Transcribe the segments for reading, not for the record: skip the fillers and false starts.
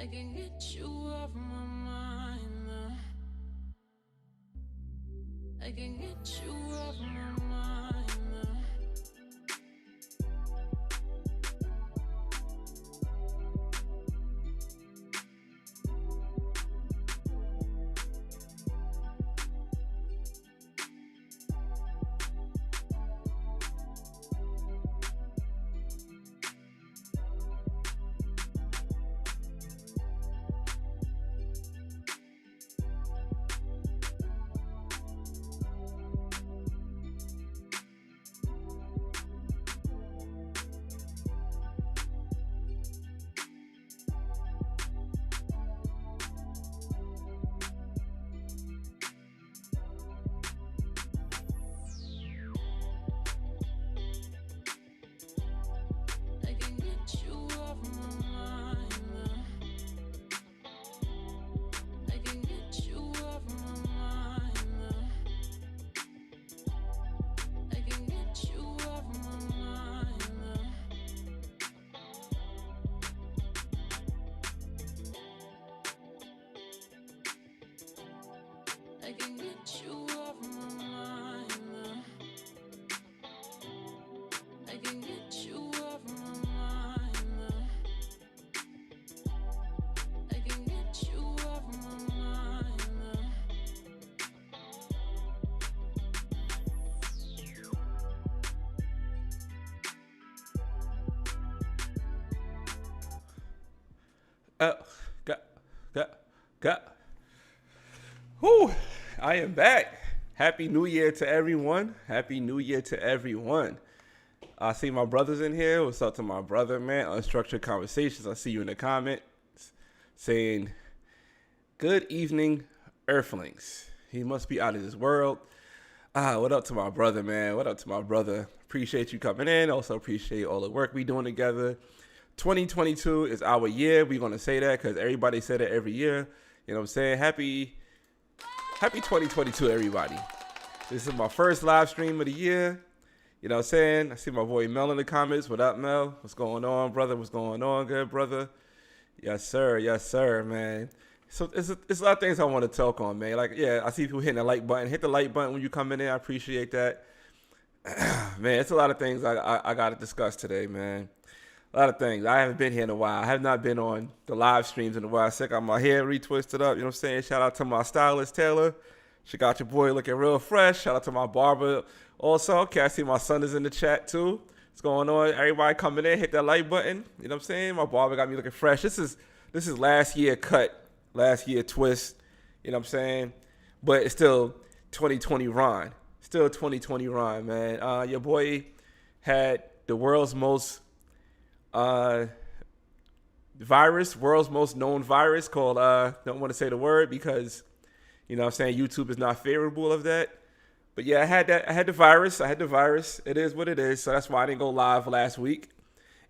I can get you off my mind now. I can get you off my mind now. I can get you off my mind now. I can get you off my mind now. I can get you off my mind now. I can get you off my mind now. I can get you off my mind now. I can get you off my mind now. Got, got. Whew, I am back. Happy New Year to everyone. Happy New Year to everyone. I see my brothers in here. What's up to my brother, man? Unstructured Conversations. I see you in the comments saying, good evening, Earthlings. He must be out of this world. What up to my brother, man? What up to my brother? Appreciate you coming in. Also appreciate all the work we doing together. 2022 is our year. We're going to say that because everybody said it every year. You know what I'm saying? Happy 2022, everybody. This is my first live stream of the year. You know what I'm saying? I see my boy Mel in the comments. What up, Mel? What's going on, brother? What's going on, good brother? Yes, sir. Yes, sir, man. So it's a lot of things I want to talk on, man. Like, yeah, I see people hitting the like button. Hit the like button when you come in there. I appreciate that. Man, it's a lot of things I got to discuss today, man. A lot of things. I haven't been here in a while. I have not been on the live streams in a while. I got my hair retwisted up. You know what I'm saying? Shout out to my stylist, Taylor. She got your boy looking real fresh. Shout out to my barber. Also, okay, I see my son is in the chat too. What's going on? Everybody coming in, hit that like button. You know what I'm saying? My barber got me looking fresh. This is last year cut, last year twist. You know what I'm saying? But it's still 2020 Ron. Still 2020 Ron, man. Your boy had the world's most world's most known virus called, don't want to say the word because, you know what I'm saying, YouTube is not favorable of that. But yeah, I had the virus. It is what it is. So that's why I didn't go live last week.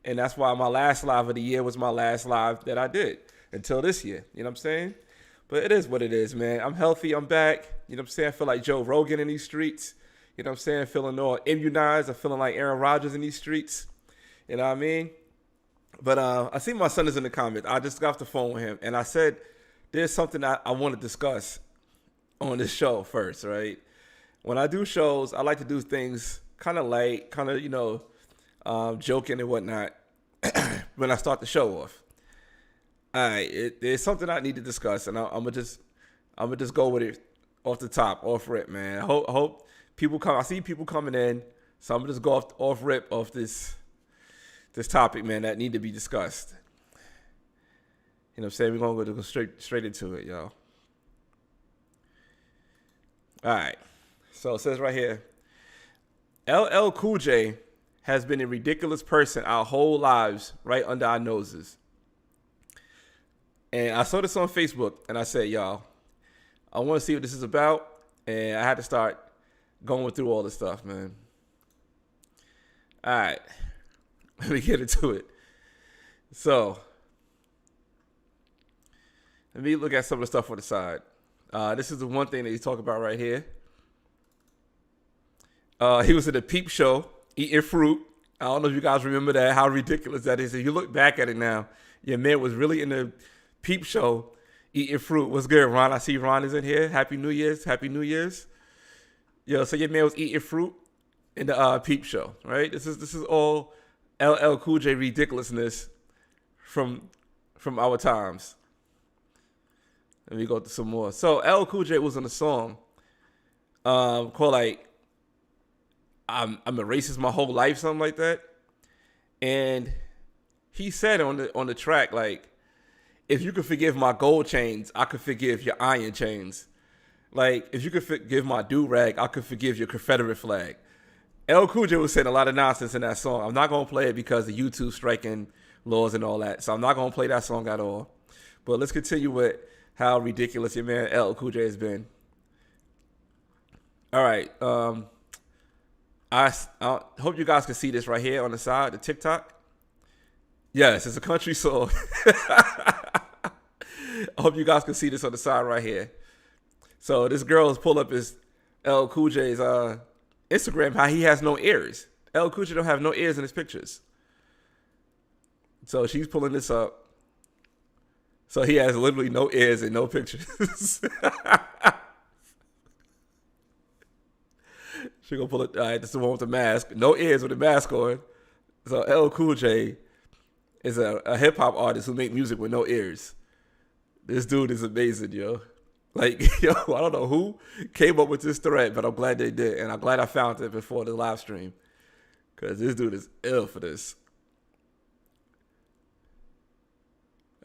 And that's why my last live of the year was my last live that I did until this year. You know what I'm saying? But it is what it is, man. I'm healthy. I'm back. You know what I'm saying? I feel like Joe Rogan in these streets. You know what I'm saying? Feeling all immunized. I'm feeling like Aaron Rodgers in these streets. You know what I mean? But I see my son is in the comments. I just got off the phone with him. And I said, there's something I want to discuss on this show first, right? When I do shows, I like to do things kind of light, kind of, you know, joking and whatnot when I start the show off. All right, there's something I need to discuss, and I'm gonna just go with it off the top, off rip, man. I hope people come. I see people coming in, so I'm gonna just go off rip off this topic, man, that need to be discussed. You know what I'm saying? We're gonna go straight into it, y'all. All right. So it says right here, LL Cool J has been a ridiculous person our whole lives right under our noses. And I saw this on Facebook, and I said, y'all, I want to see what this is about. And I had to start going through all this stuff, man. All right. Let me get into it. So, let me look at some of the stuff on the side. This is the one thing that he's talking about right here. He was at a peep show eating fruit. I don't know if you guys remember that, how ridiculous that is. If you look back at it now, your man was really in the Peep Show, eating fruit. What's good, Ron? I see Ron is in here. Happy New Year's. Happy New Year's. Yo, so your man was eating fruit in the Peep Show, right? This is all LL Cool J ridiculousness from our times. Let me go to some more. So LL Cool J was on a song called like I'm a racist my whole life, something like that. And he said on the track, like, if you could forgive my gold chains, I could forgive your iron chains. Like, if you could forgive my do-rag, I could forgive your Confederate flag. LL Cool J was saying a lot of nonsense in that song. I'm not going to play it because of YouTube striking laws and all that. So I'm not going to play that song at all. But let's continue with how ridiculous your man LL Cool J has been. All right. I hope you guys can see this right here on the side, the TikTok. Yes, it's a country song. I hope you guys can see this on the side right here. So this girl has pulled up his LL Cool J's Instagram, how he has no ears. LL Cool J don't have no ears in his pictures. So she's pulling this up. So he has literally no ears and no pictures. She gonna pull it. All right, this is the one with the mask. No ears with the mask on. So LL Cool J is a hip hop artist who make music with no ears. This dude is amazing, yo. Like, yo, I don't know who came up with this thread, but I'm glad they did. And I'm glad I found it before the live stream. Because this dude is ill for this.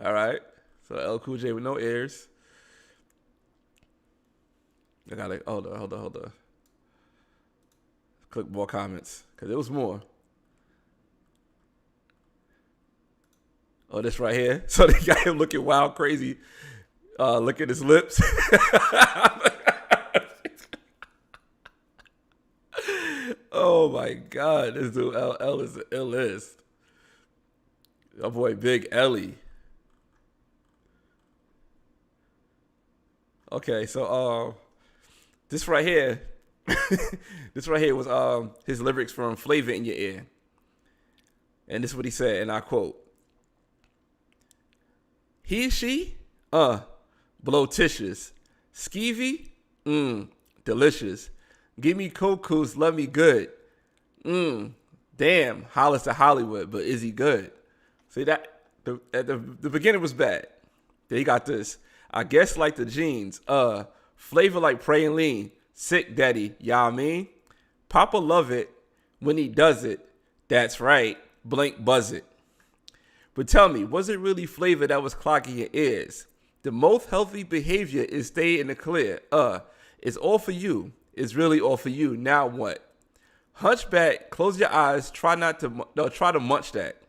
All right. So LL Cool J with no ears. I gotta, hold on. Click more comments. Because there was more. Oh, this right here. So they got him looking wild, crazy. Look at his lips. Oh my God, this dude LL is the illest. Oh boy, Big Ellie. Okay, so this right here, was his lyrics from "Flavor in Your Ear," and this is what he said, and I quote: "He and she, blowticious, skeevy, delicious. Give me cocoos, love me good. Damn, hollers to Hollywood, but is he good?" See that the beginning was bad. Then he got this. I guess like the jeans, flavor like praying lean, sick daddy, y'all mean? Papa love it when he does it. That's right, blink buzz it. But tell me, was it really flavor that was clogging your ears? The most healthy behavior is stay in the clear. It's all for you. It's really all for you. Now what? Hunchback, close your eyes. Try to munch that.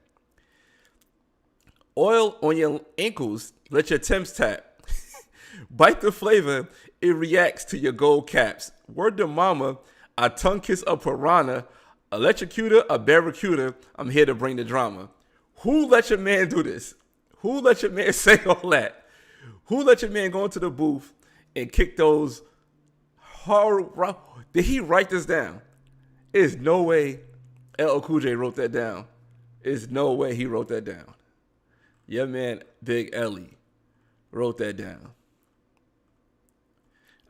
Oil on your ankles. Let your Timbs tap. Bite the flavor. It reacts to your gold caps. Word to mama. I tongue kiss a piranha. Electrocutor, a barracuda. I'm here to bring the drama. Who let your man do this? Who let your man say all that? Who let your man go into the booth and kick those horror? Did he write this down? There's no way LL Cool J wrote that down. There's no way he wrote that down. Your man, Big Ellie, wrote that down.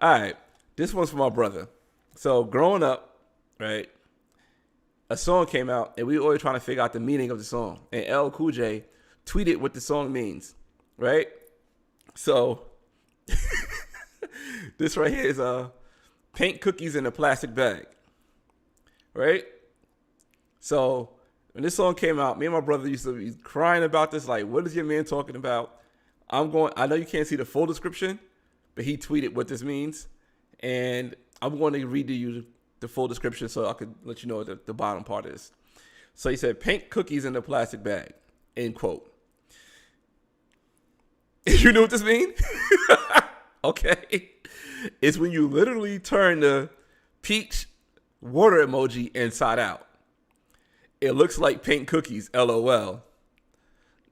All right, this one's for my brother. So growing up, right, a song came out, and we were always trying to figure out the meaning of the song. And LL Cool J tweeted what the song means, right? So this right here is paint cookies in a plastic bag, right? So when this song came out, me and my brother used to be crying about this. Like, what is your man talking about? I know you can't see the full description, but he tweeted what this means. And I'm going to read to you the full description so I could let you know what the bottom part is. So he said, paint cookies in a plastic bag, end quote. You know what this means? Okay. It's when you literally turn the peach water emoji inside out. It looks like paint cookies, LOL.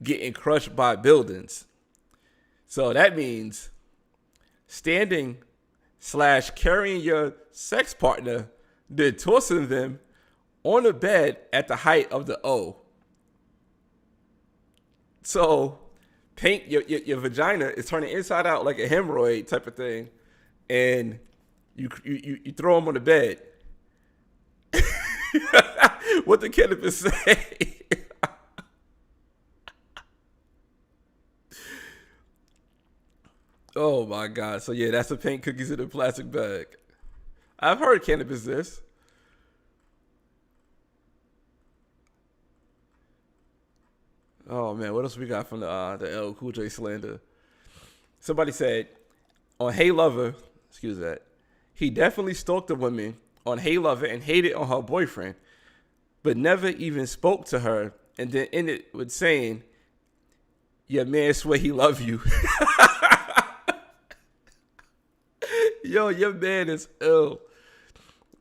Getting crushed by buildings. So that means standing / carrying your sex partner, then tossing them on the bed at the height of the O. So paint your vagina is turning inside out like a hemorrhoid type of thing, and you throw them on the bed. What the cannabis say? Oh my god! So yeah, that's the pink cookies in a plastic bag. I've heard cannabis this. Oh man, what else we got from the L Cool J slander? Somebody said on Hey Lover, excuse that, he definitely stalked a woman on Hey Lover and hated on her boyfriend, but never even spoke to her, and then ended with saying, "Your man swear he love you." Yo, your man is ill.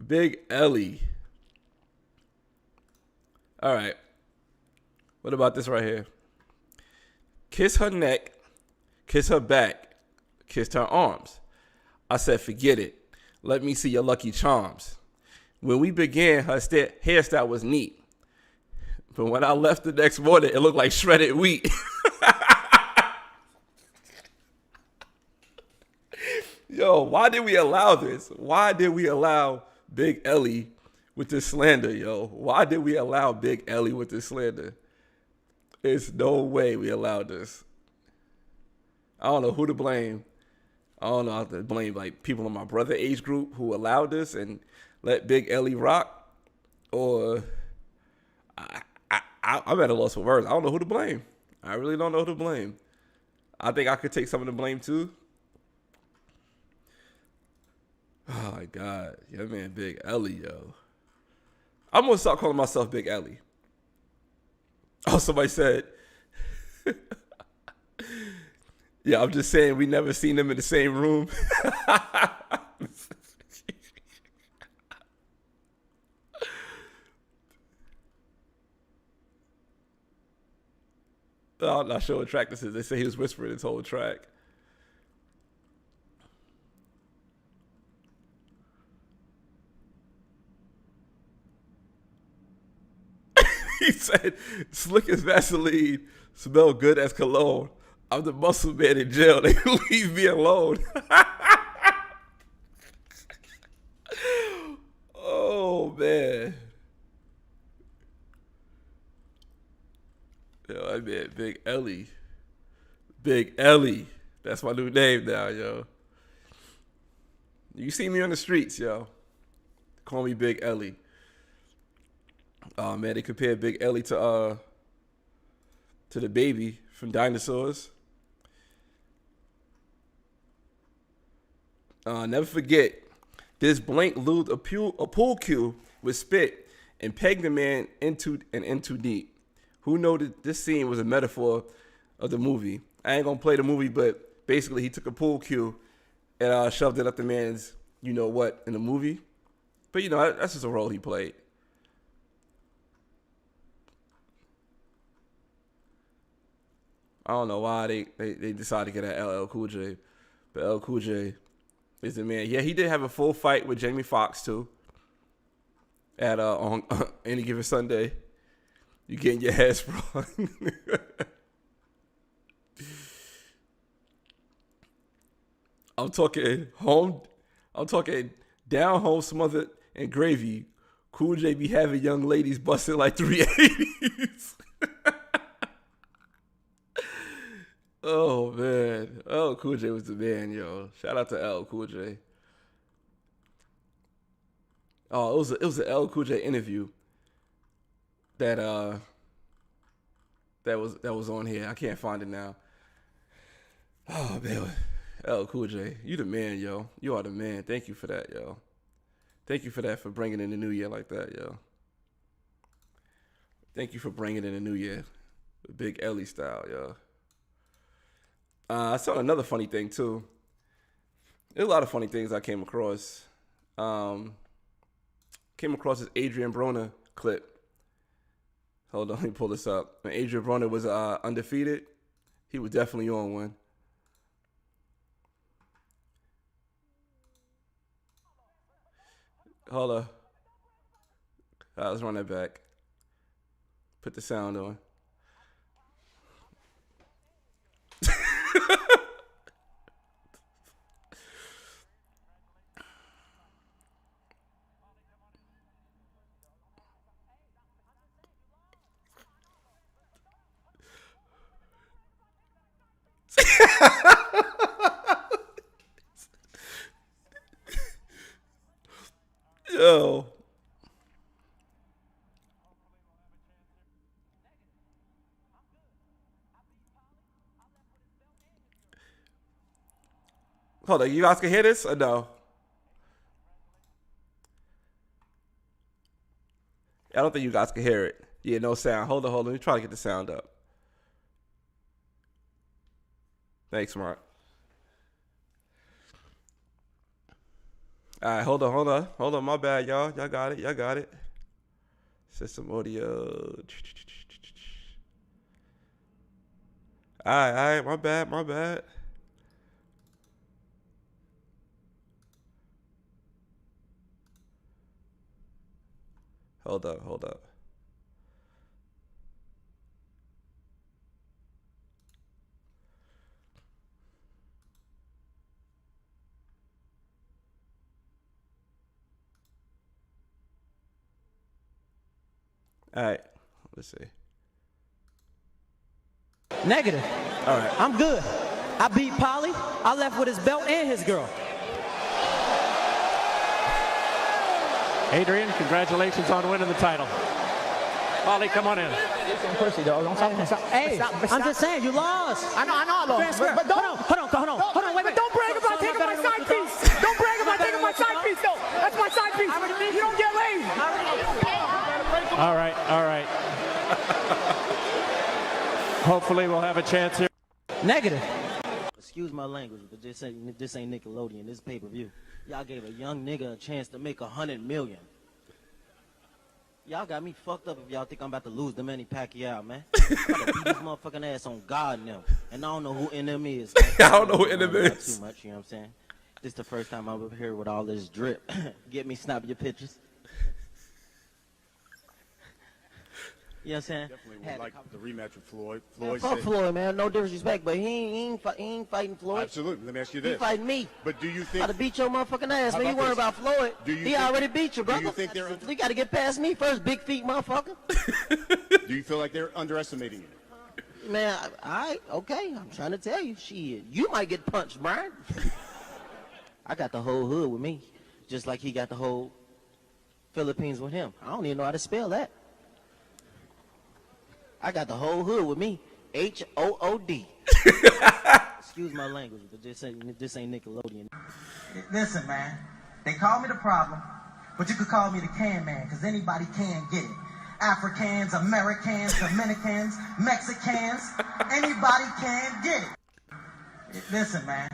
Big Ellie. All right. What about this right here? Kiss her neck, kiss her back, kissed her arms. I said, forget it. Let me see your lucky charms. When we began, her hairstyle was neat. But when I left the next morning, it looked like shredded wheat. Yo, why did we allow this? Why did we allow Big Ellie with this slander, yo? Why did we allow Big Ellie with this slander? There's no way we allowed this. I don't know who to blame. I don't know how to blame like people in my brother age group who allowed this and let Big Ellie rock, or I'm at a loss for words. I don't know who to blame. I really don't know who to blame. I think I could take some of the blame too. Oh my God, yeah, man, Big Ellie, yo. I'm gonna start calling myself Big Ellie. Oh, somebody said, yeah, I'm just saying we never seen them in the same room. I'm not sure what track this is. They say he was whispering this whole track. He said, slick as Vaseline, smell good as cologne. I'm the muscle man in jail. They leave me alone. Oh, man. Yo, I mean, Big Ellie. Big Ellie. That's my new name now, yo. You see me on the streets, yo. Call me Big Ellie. Oh man, they compared Big Ellie to the baby from Dinosaurs. Never forget, this blank lubed a pool cue with spit and pegged the man into deep. Who noted this scene was a metaphor of the movie? I ain't gonna play the movie, but basically he took a pool cue and shoved it up the man's you know what in the movie. But you know that's just a role he played. I don't know why they decided to get at LL Cool J, but LL Cool J is the man. Yeah, he did have a full fight with Jamie Foxx too. At on any given Sunday, you getting your head sprung. I'm talking home. I'm talking down home smothered in gravy. Cool J be having young ladies busting like 380s. Oh man, L Cool J was the man, yo. Shout out to L Cool J. Oh, it was an L Cool J interview that that was on here. I can't find it now. Oh man, L Cool J, you the man, yo. You are the man. Thank you for that, yo. Thank you for that for bringing in the new year like that, yo. Thank you for bringing in the new year, Big Ellie style, yo. I saw another funny thing too. There's a lot of funny things I came across. Came across this Adrian Broner clip. Hold on, let me pull this up. When Adrian Broner was undefeated, he was definitely on one. Hold on. Let's run that back. Put the sound on. Yo. Hold on, you guys can hear this or no? I don't think you guys can hear it. Yeah, no sound. Hold on. Let me try to get the sound up. Thanks, Mark. All right, hold on. My bad, y'all. Y'all got it. System audio. All right. My bad. Hold up. All right, let's see. Negative. All right. I'm good. I beat Polly. I left with his belt and his girl. Adrian, congratulations on winning the title. Polly, come on in. Pussy, dog. Don't talk. Hey, I'm just saying, you lost. I know, but don't. Hold on, wait. But don't brag about taking my side piece. Don't brag about taking my side piece, though. That's my side piece. You don't get laid. All right. Hopefully we'll have a chance here. Negative. Excuse my language, but this ain't Nickelodeon. This is pay-per-view. Y'all gave a young nigga a chance to make $100 million. Y'all got me fucked up if y'all think I'm about to lose to Manny Pacquiao, man. I'm about to beat this motherfucking ass on God now. And I don't know who NM is. I don't know who NM is. Too much, you know what I'm saying? This is the first time I'm up here with all this drip. Get me snapping your pictures. You know what I'm saying? Definitely would like the rematch with Floyd. Fuck Floyd, man. No disrespect, but he ain't fighting Floyd. Absolutely. Let me ask you He this. fighting me. But do you I'd think... have beat your motherfucking ass, How man. You about worry this? about Floyd. He already beat you, brother. Do you think they're... You got to get past me first, big feet motherfucker. Do you feel like they're underestimating you? Man, okay. I'm trying to tell you. Shit, you might get punched, Brian. I got the whole hood with me, just like he got the whole Philippines with him. I don't even know how to spell that. I got the whole hood with me. H-O-O-D. Excuse my language, but this ain't Nickelodeon. Listen, man. They call me the problem, but you could call me the can man, because anybody can get it. Africans, Americans, Dominicans, Mexicans, anybody can get it. Listen, man.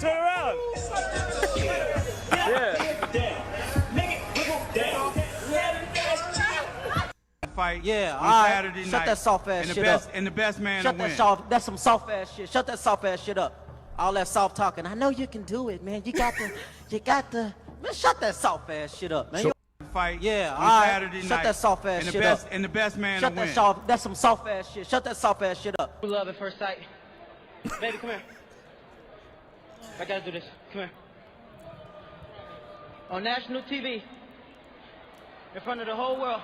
Turn around. Fight Yeah, on all right. Saturday Shut night. that soft ass shit up. And the best man Shut to that win. soft. That's some soft ass shit. Shut that soft ass shit up. All that soft talking. I know you can do it, man. You got the. Man, shut that soft ass shit up, man. Fight Yeah, on all right. Saturday Shut night. that soft ass and the shit best, up. And the best man Shut to that win. soft. That's some soft ass shit. Shut that soft ass shit up. Love at first sight. Baby, come here. I gotta do this. Come here. On national TV, in front of the whole world.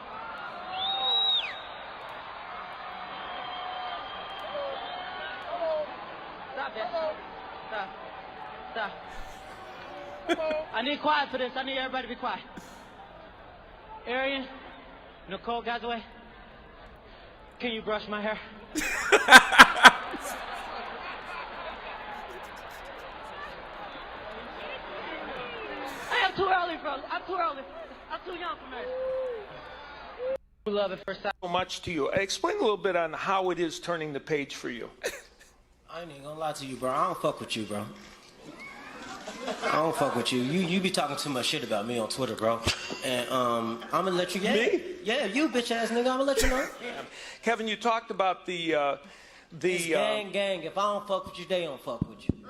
Stop that. Stop. I need quiet for this. I need everybody to be quiet. Arian, Nicole Gazaway, can you brush my hair? I'm too early, bro. I'm too early. I'm too young for marriage. Love at first sight. So much to you. Explain a little bit on how it is turning the page for you. I ain't even gonna lie to you, bro. I don't fuck with you, bro. I don't fuck with you. You be talking too much shit about me on Twitter, bro. And I'm gonna let you get it. Yeah, you bitch ass nigga. I'm gonna let you know. Kevin, you talked about It's gang. If I don't fuck with you, they don't fuck with you.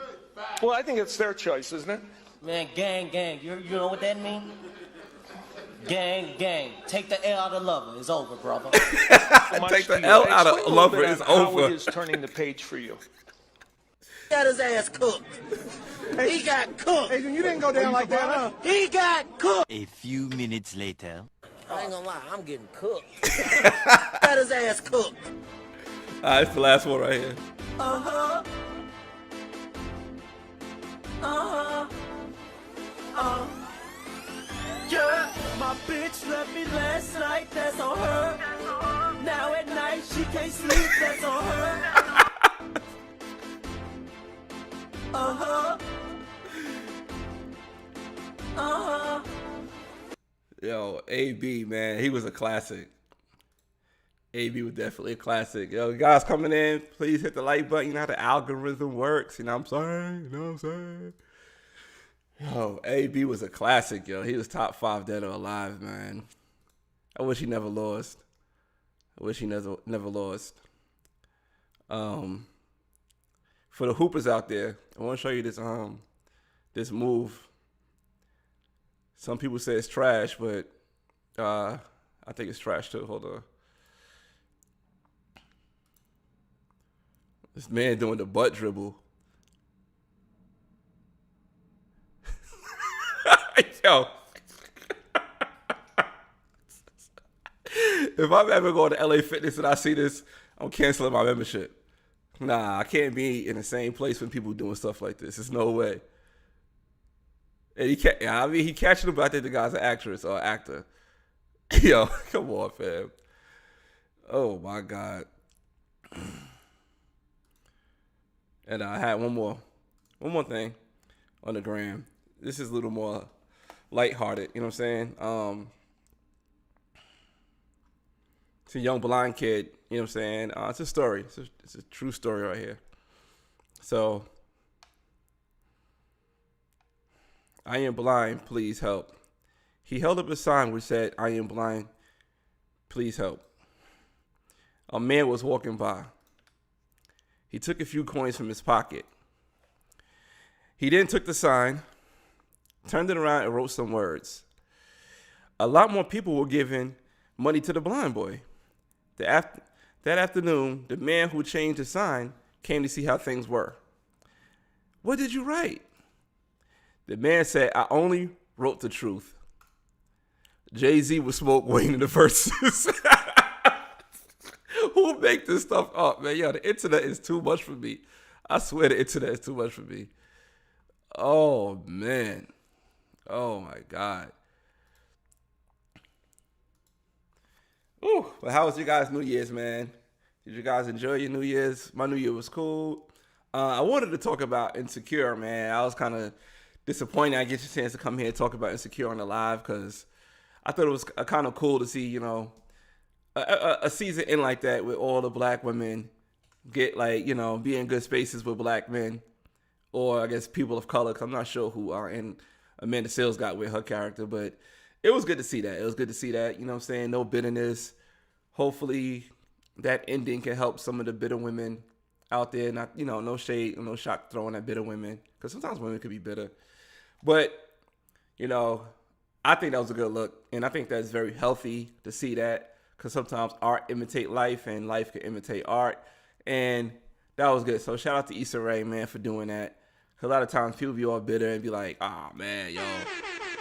Well, I think it's their choice, isn't it? Man, gang. You know what that mean? Gang, gang. Take the L out of lover. It's over, brother. Take the L out of Explain a little lover. bit It's on How over. it is turning the page for you. Got his ass cooked. He got cooked. Hey, you didn't go down like that, huh? He got cooked. A few minutes later. I ain't gonna lie, I'm getting cooked. Got his ass cooked. All right, it's the last one right here. Uh-huh. Uh-huh. Yeah, my bitch left me last night, that's on her. Now at night she can't sleep, that's on her. Uh-huh. Uh-huh. Yo, AB, man, he was a classic. AB was definitely a classic. Yo, guys coming in, please hit the like button. You know how the algorithm works. You know what I'm saying? You know what I'm saying? Yo, AB was a classic, yo. He was top 5 dead or alive, man. I wish he never lost. I wish he never lost. For the hoopers out there, I want to show you this move. Some people say it's trash, but I think it's trash too. Hold on. This man doing the butt dribble. Yo. If I'm ever going to LA Fitness and I see this, I'm canceling my membership. Nah, I can't be in the same place when people doing stuff like this. There's no way. And he catching him, but I think the guy's an actress or actor. Yo, come on, fam. Oh my God. And I had one more thing on the gram. This is a little more lighthearted, you know what I'm saying? It's a young blind kid, you know what I'm saying? It's a story. It's a true story right here. So, I am blind, please help. He held up a sign which said, I am blind, please help. A man was walking by. He took a few coins from his pocket. He then took the sign, turned it around, and wrote some words. A lot more people were giving money to the blind boy. That afternoon, the man who changed the sign came to see how things were. What did you write? The man said, I only wrote the truth. Jay-Z would smoke Wayne in the verses. Who make this stuff up, man? Yo, the internet is too much for me. I swear the internet is too much for me. Oh, man. Oh, my God. Ooh, but how was your guys' New Year's, man? Did you guys enjoy your New Year's? My New Year was cool. I wanted to talk about Insecure, man. I was kind of disappointed I get a chance to come here and talk about Insecure on the live because I thought it was kind of cool to see, you know, a season in like that with all the black women get like, you know, be in good spaces with black men or I guess people of color, because I'm not sure who are in Amanda Seales got with her character, but it was good to see that. It was good to see that, you know what I'm saying? No bitterness. Hopefully that ending can help some of the bitter women out there. Not, you know, no shade, no shot throwing at bitter women, because sometimes women could be bitter. But, you know, I think that was a good look, and I think that's very healthy to see that, because sometimes art imitate life, and life can imitate art, and that was good. So shout out to Issa Rae, man, for doing that. Because a lot of times people be all bitter and be like, oh, man, yo,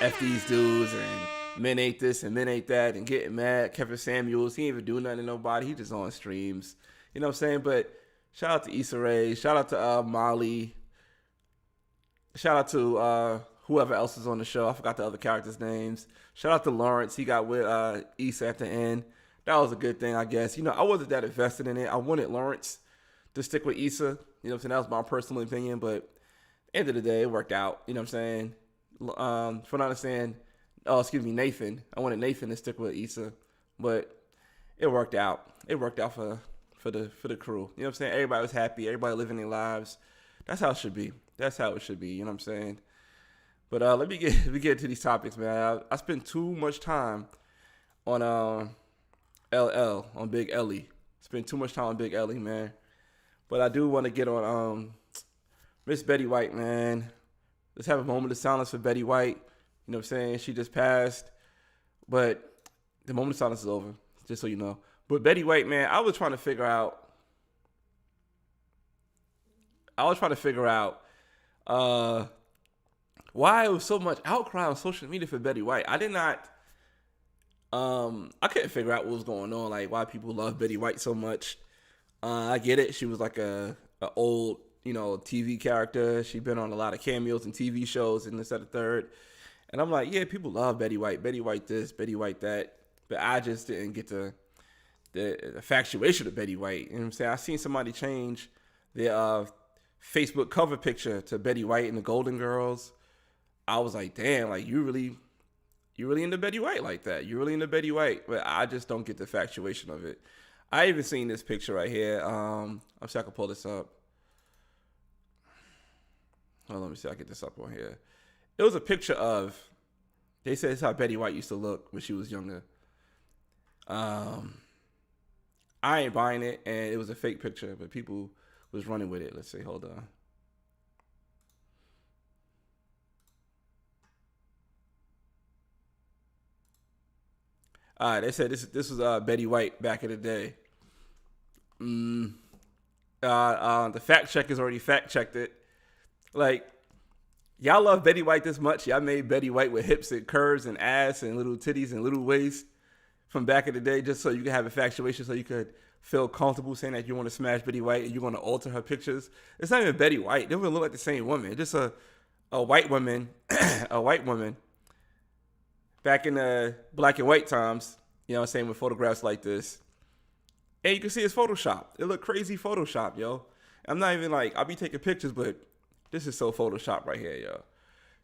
F these dudes, and men ain't this and men ain't that, and getting mad. Kevin Samuels, he ain't even do nothing to nobody. He just on streams. You know what I'm saying? But shout out to Issa Rae. Shout out to Molly. Shout out to whoever else is on the show. I forgot the other characters' names. Shout out to Lawrence. He got with Issa at the end. That was a good thing, I guess. You know, I wasn't that invested in it. I wanted Lawrence to stick with Issa. You know what I'm saying? That was my personal opinion. But at the end of the day, it worked out. You know what I'm saying? For not understand, Nathan. I wanted Nathan to stick with Issa. But it worked out. It worked out for the crew. You know what I'm saying? Everybody was happy. Everybody living their lives. That's how it should be. That's how it should be. You know what I'm saying? But let me get into these topics, man. I spent too much time on LL, on Big Ellie. Spent too much time on Big Ellie, man. But I do want to get on Miss Betty White, man. Let's have a moment of silence for Betty White. You know what I'm saying? She just passed. But the moment of silence is over, just so you know. But Betty White, man, I was trying to figure out why it was so much outcry on social media for Betty White. I couldn't figure out what was going on, like why people love Betty White so much. I get it. She was like a old, TV character. She'd been on a lot of cameos and TV shows and this, that, and third. And I'm like, yeah, people love Betty White. Betty White this, Betty White that. But I just didn't get the infatuation of Betty White. You know what I'm saying? I seen somebody change their Facebook cover picture to Betty White and the Golden Girls. I was like, damn, like you really into Betty White like that. You really into Betty White. But I just don't get the infatuation of it. I even seen this picture right here. I'm sure I can pull this up. Hold on, let me see if I can get this up on here. It was a picture of, they said it's how Betty White used to look when she was younger. I ain't buying it, and it was a fake picture, but people was running with it. Let's see, hold on. All right, they said this was Betty White back in the day. The fact checkers already fact checked it. Like, y'all love Betty White this much. Y'all made Betty White with hips and curves and ass and little titties and little waist from back in the day, just so you could have infatuation, so you could feel comfortable saying that you want to smash Betty White and you want to alter her pictures. It's not even Betty White. They wouldn't look like the same woman. Just a white woman, a white woman back in the black and white times, you know what I'm saying, with photographs like this. And you can see it's Photoshop. It look crazy Photoshop, yo. I'm not even like, I'll be taking pictures, but this is so Photoshop right here, yo.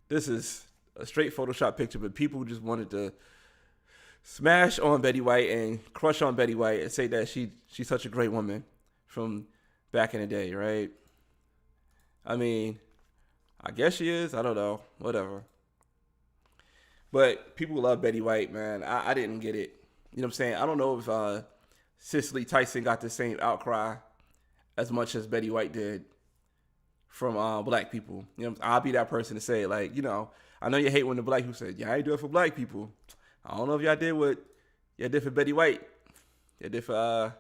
This is a straight Photoshop picture, but people just wanted to smash on Betty White and crush on Betty White and say that she's such a great woman from back in the day, right? I mean, I guess she is. I don't know. Whatever. But people love Betty White, man. I didn't get it. You know what I'm saying? I don't know if Cicely Tyson got the same outcry as much as Betty White did from black people. You know, I'll be that person to say, like, I know you hate when the black people say, yeah, I ain't do it for black people. I don't know if y'all did what y'all did for Betty White. Y'all did for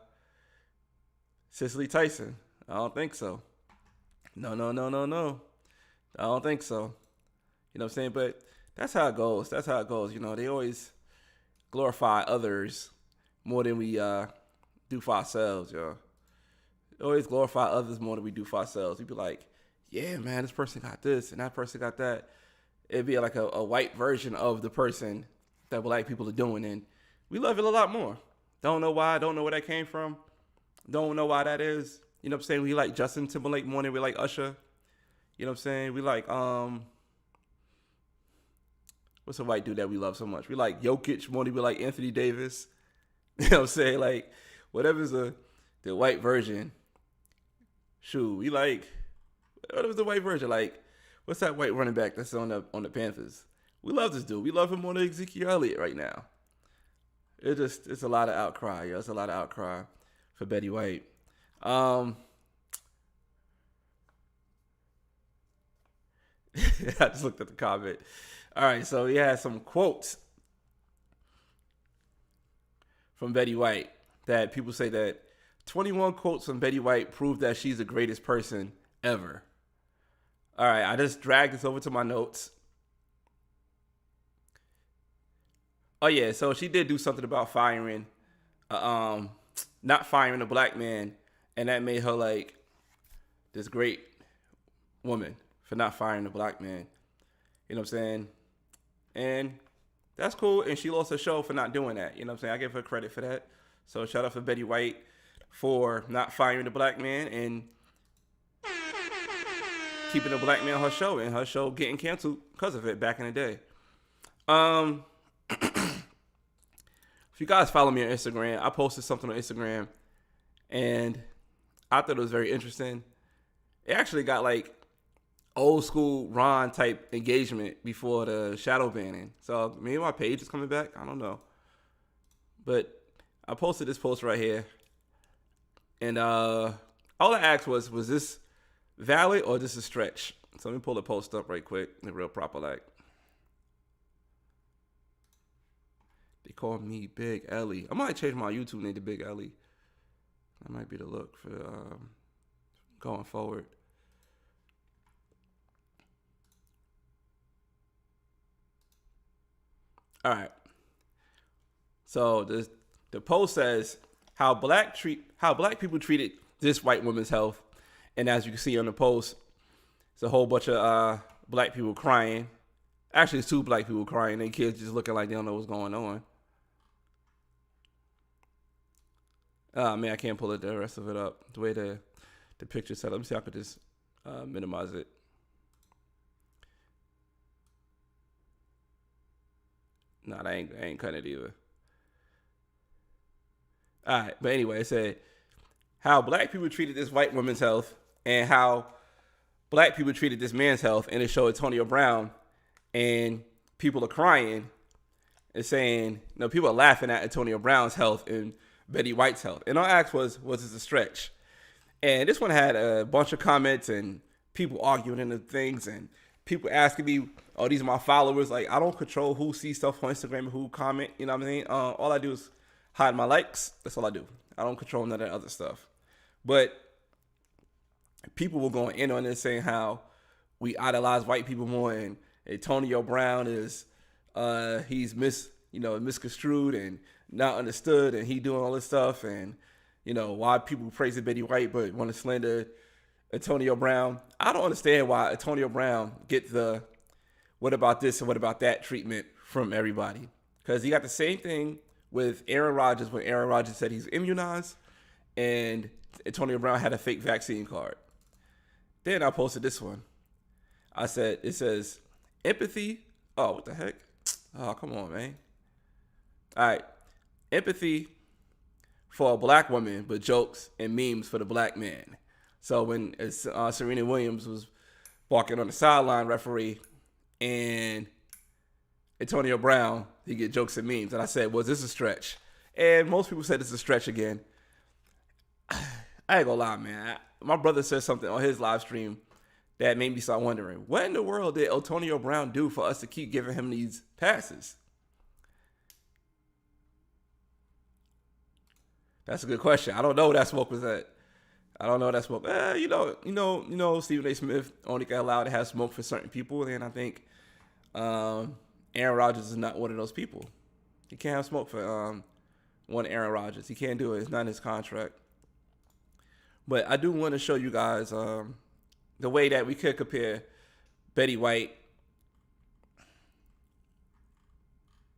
Cicely Tyson. I don't think so. No. I don't think so. You know what I'm saying? But that's how it goes. That's how it goes. They always glorify others more than we do for ourselves, yo. They always glorify others more than we do for ourselves. We be like, yeah, man, this person got this and that person got that. It'd be like a white version of the person that black people are doing, and we love it a lot more. Don't know why. Don't know where that came from. Don't know why that is. You know what I'm saying? We like Justin Timberlake more than we like Usher. You know what I'm saying? We like what's a white dude that we love so much? We like Jokic more than we like Anthony Davis. You know what I'm saying? Like, whatever's the white version. Shoot, we like whatever's the white version. Like, what's that white running back that's on the Panthers? We love this dude. We love him more than Ezekiel Elliott right now. It's a lot of outcry, yo. It's a lot of outcry for Betty White. I just looked at the comment. All right, so he has some quotes from Betty White that people say that 21 quotes from Betty White prove that she's the greatest person ever. All right, I just dragged this over to my notes. Oh yeah, so she did do something about not firing a black man, and that made her like this great woman for not firing a black man. You know what I'm saying? And that's cool. And she lost her show for not doing that. You know what I'm saying? I give her credit for that. So shout out for Betty White for not firing the black man and keeping the black man on her show, and her show getting canceled because of it back in the day. If you guys follow me on Instagram, I posted something on Instagram and I thought it was very interesting. It actually got like old school Ron type engagement before the shadow banning. So maybe my page is coming back. I don't know. But I posted this post right here. And all I asked was this valid or this a stretch? So let me pull the post up right quick in real proper like. call me Big Ellie. I might change my YouTube name to Big Ellie. That might be the look for going forward. All right. So the post says how black people treated this white woman's health, and as you can see on the post, it's a whole bunch of black people crying. Actually, it's 2 black people crying. Their kids just looking like they don't know what's going on. Man, I can't pull the rest of it up. The way the picture set up. Let me see if I could just minimize it. Nah, I ain't cutting it either. All right, but anyway, it said how black people treated this white woman's health and how black people treated this man's health, and it showed Antonio Brown, and people are crying and saying, people are laughing at Antonio Brown's health and Betty White's health. And our ask was this a stretch? And this one had a bunch of comments and people arguing into things and people asking me, oh, these are my followers. Like, I don't control who sees stuff on Instagram and who comment. You know what I mean? All I do is hide my likes. That's all I do. I don't control none of that other stuff. But people were going in on it saying how we idolize white people more, and Antonio Brown is he's misconstrued and not understood, and he doing all this stuff, and why people praise Betty White but want to slander Antonio Brown. I don't understand why Antonio Brown get the what about this and what about that treatment from everybody, because he got the same thing with Aaron Rodgers when Aaron Rodgers said he's immunized and Antonio Brown had a fake vaccine card. Then I posted this one. I said, it says empathy. Oh, what the heck? Oh, come on, man. All right. Empathy for a black woman, but jokes and memes for the black man. So when Serena Williams was walking on the sideline, referee, and Antonio Brown, he get jokes and memes. And I said, was this a stretch? And most people said it's a stretch again. I ain't gonna lie, man. My brother said something on his live stream that made me start wondering, what in the world did Antonio Brown do for us to keep giving him these passes? That's a good question. I don't know what that smoke was at. I don't know what that smoke. Stephen A. Smith only got allowed to have smoke for certain people, and I think Aaron Rodgers is not one of those people. He can't have smoke for one Aaron Rodgers. He can't do it. It's not in his contract. But I do want to show you guys the way that we could compare Betty White.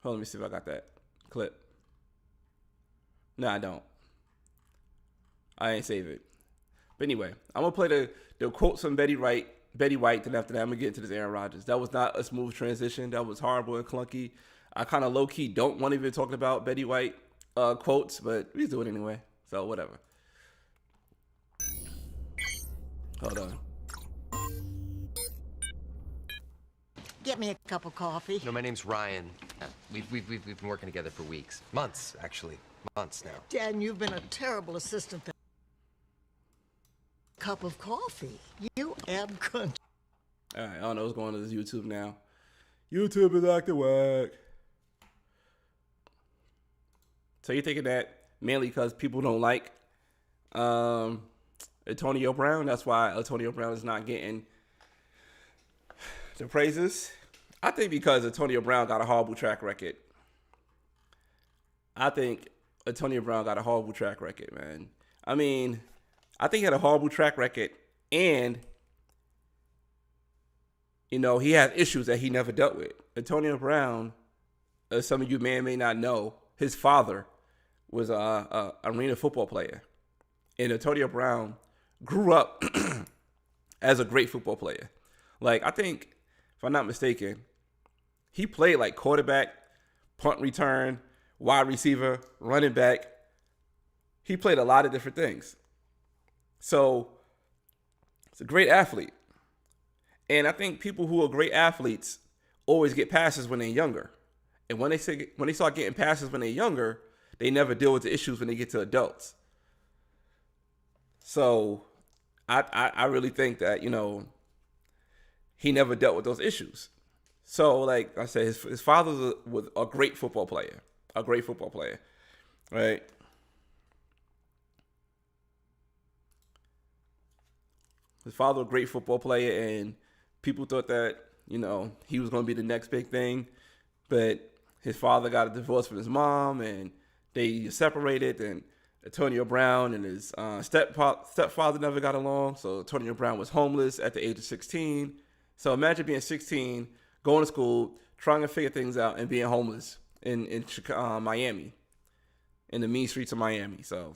Hold on, let me see if I got that clip. No, I don't. I ain't save it. But anyway, I'm going to play the quotes from Betty White, then after that, I'm going to get into this Aaron Rodgers. That was not a smooth transition. That was horrible and clunky. I kind of low-key don't want to even talk about Betty White quotes, but we do it anyway. So, whatever. Hold on. Get me a cup of coffee. No, my name's Ryan. We've been working together for weeks. Months, actually. Months now. Dan, you've been a terrible assistant. Cup of coffee. You ab cunt. All right, I don't know what's going on with this YouTube now. YouTube is acting whack. So you're thinking that mainly because people don't like Antonio Brown? That's why Antonio Brown is not getting the praises? I think because Antonio Brown got a horrible track record. I think Antonio Brown got a horrible track record, man. I mean, I think he had a horrible track record, and he had issues that he never dealt with. Antonio Brown, as some of you may or may not know, his father was a arena football player, and Antonio Brown grew up as a great football player. Like, I think, if I'm not mistaken, he played like quarterback, punt return, wide receiver, running back. He played a lot of different things. So, it's a great athlete. And I think people who are great athletes always get passes when they're younger. And when they start getting passes when they're younger, they never deal with the issues when they get to adults. So, I really think that, he never dealt with those issues. So, like I said, his father was a great football player, a great football player, right? His father was a great football player, and people thought that, you know, he was going to be the next big thing. But his father got a divorce from his mom, and they separated, and Antonio Brown and his stepfather never got along. So Antonio Brown was homeless at the age of 16. So imagine being 16, going to school, trying to figure things out, and being homeless in Miami, in the mean streets of Miami. So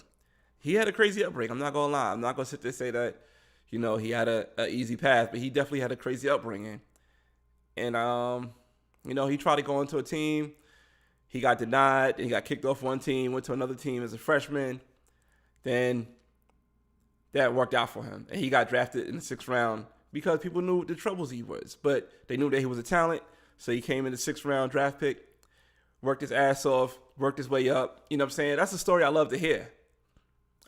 he had a crazy upbringing. I'm not going to lie. I'm not going to sit there and say that, you know, he had an easy path, but he definitely had a crazy upbringing. And, you know, he tried to go into a team. He got denied. And he got kicked off one team, went to another team as a freshman. Then that worked out for him. And he got drafted in the 6th round because people knew the troubles he was. But they knew that he was a talent. So he came in the 6th round draft pick, worked his ass off, worked his way up. You know what I'm saying? That's a story I love to hear.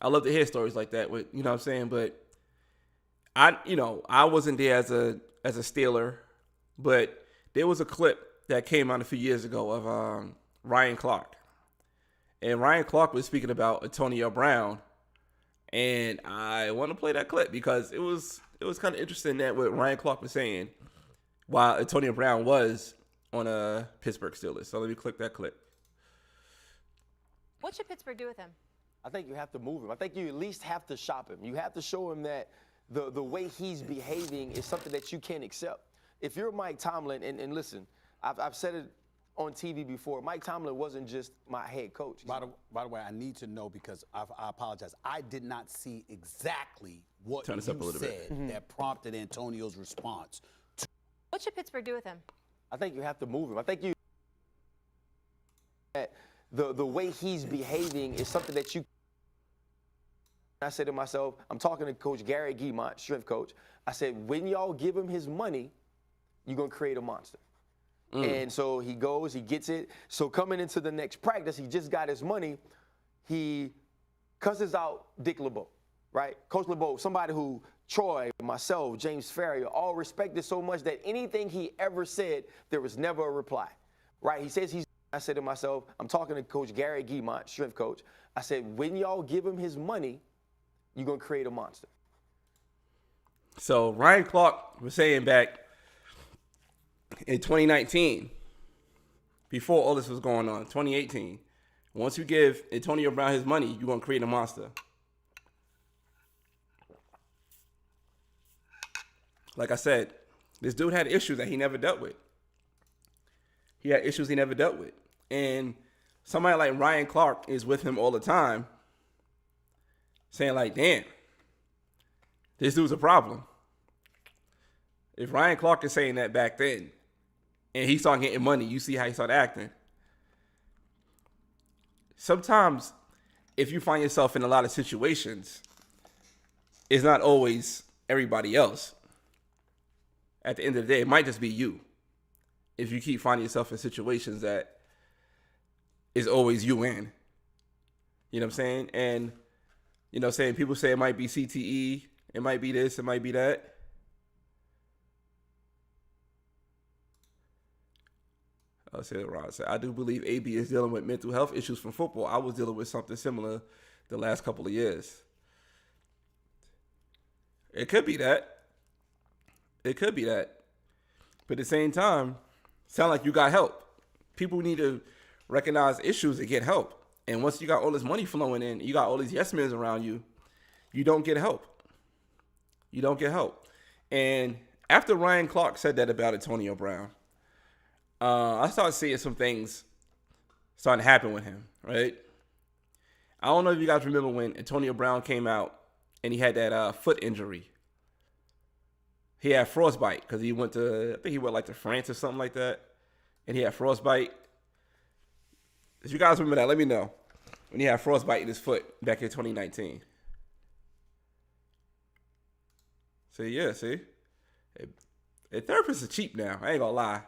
I love to hear stories like that. With, you know what I'm saying? But I wasn't there as a Steeler, but there was a clip that came out a few years ago of Ryan Clark. And Ryan Clark was speaking about Antonio Brown. And I want to play that clip because it was kind of interesting that what Ryan Clark was saying while Antonio Brown was on a Pittsburgh Steelers. So let me click that clip. What should Pittsburgh do with him? I think you have to move him. I think you at least have to shop him. You have to show him that the way he's behaving is something that you can't accept. If you're Mike Tomlin, and listen, I've said it on TV before, Mike Tomlin wasn't just my head coach. By the way, I need to know because I apologize. I did not see exactly what you said that prompted Antonio's response. What should Pittsburgh do with him? I think you have to move him. I think you the way he's behaving is something that you. I said to myself, I'm talking to Coach Gary Guimont, strength coach. I said, when y'all give him his money, you're going to create a monster. And so he goes, he gets it. So coming into the next practice, he just got his money. He cusses out Dick LeBeau, right? Coach LeBeau, somebody who Troy, myself, James Ferrier, all respected so much that anything he ever said, there was never a reply, right? He says I said to myself, I'm talking to Coach Gary Guimont, strength coach. I said, when y'all give him his money, you're going to create a monster. So Ryan Clark was saying back in 2019, before all this was going on, 2018, once you give Antonio Brown his money, you're going to create a monster. Like I said, this dude had issues that he never dealt with. He had issues he never dealt with. And somebody like Ryan Clark is with him all the time, saying like, damn, this dude's a problem. If Ryan Clark is saying that back then, and he started getting money, you see how he started acting. Sometimes, if you find yourself in a lot of situations, it's not always everybody else. At the end of the day, it might just be you. If you keep finding yourself in situations that is always you in. You know what I'm saying? And, you know what I'm saying, people say it might be CTE, it might be this, it might be that. I'll say it right. I do believe AB is dealing with mental health issues from football. I was dealing with something similar the last couple of years. It could be that. It could be that. But at the same time, sound like you got help. People need to recognize issues and get help. And once you got all this money flowing in, you got all these yes men around you, you don't get help. You don't get help. And after Ryan Clark said that about Antonio Brown, I started seeing some things starting to happen with him, right? I don't know if you guys remember when Antonio Brown came out and he had that foot injury. He had frostbite because he went to, I think he went like to France or something like that. And he had frostbite. If you guys remember that, let me know. When he had frostbite in his foot back in 2019. So yeah, see? Therapists are cheap now. I ain't gonna lie.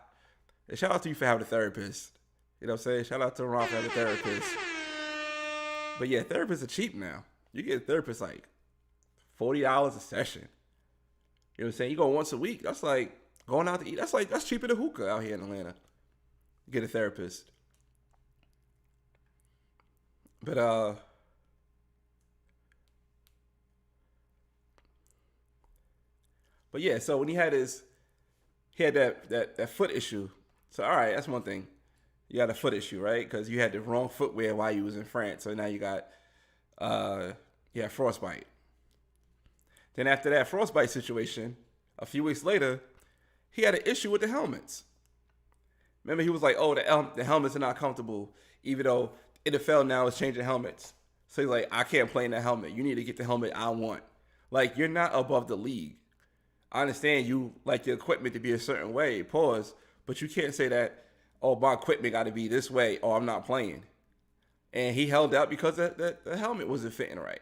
And shout out to you for having a therapist. You know what I'm saying? Shout out to Ron for having a therapist. But yeah, therapists are cheap now. You get a therapist like $40 a session. You know what I'm saying? You go once a week. That's like going out to eat. That's cheaper than hookah out here in Atlanta. Get a therapist. But yeah, so when he had that foot issue. So all right, that's one thing. You got a foot issue, right? Because you had the wrong footwear while you was in France. So now you got frostbite. Then after that frostbite situation, a few weeks later, he had an issue with the helmets. Remember, he was like, "Oh, the helmets are not comfortable," even though NFL now is changing helmets. So he's like, "I can't play in that helmet. You need to get the helmet I want." Like, you're not above the league. I understand you like your equipment to be a certain way, pause, but you can't say that, "Oh, my equipment got to be this way, or I'm not playing." And he held out because the helmet wasn't fitting right,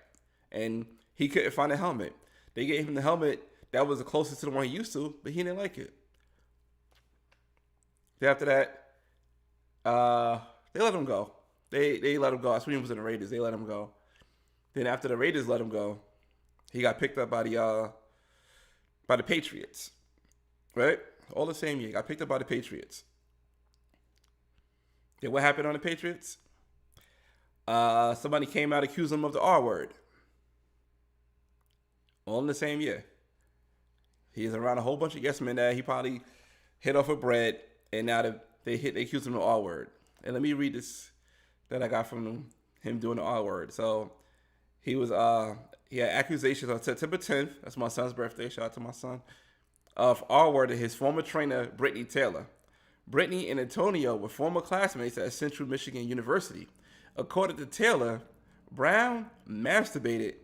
and he couldn't find a helmet. They gave him the helmet that was the closest to the one he used to, but he didn't like it. Then after that, they let him go. They let him go. I swear he was in the Raiders. They let him go. Then after the Raiders let him go, he got picked up by the Patriots. Right? All the same year. Got picked up by the Patriots. Then what happened on the Patriots? Somebody came out accusing him of the R word. All in the same year. He's around a whole bunch of yes men that he probably hit off of bread, and now they accuse him of the R word. And let me read this that I got from him doing the R word. So he had accusations on September 10th. That's my son's birthday. Shout out to my son. Of R word to his former trainer, Brittany Taylor. Brittany and Antonio were former classmates at Central Michigan University. According to Taylor, Brown masturbated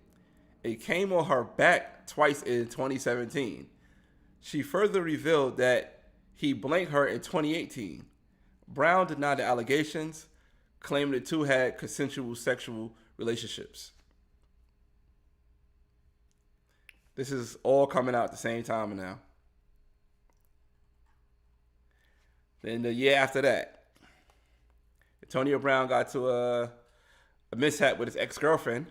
and came on her back twice in 2017. She further revealed that he blanked her in 2018. Brown denied the allegations, claiming the two had consensual sexual relationships. This is all coming out at the same time now. Then the year after that, Antonio Brown got to a mishap with his ex-girlfriend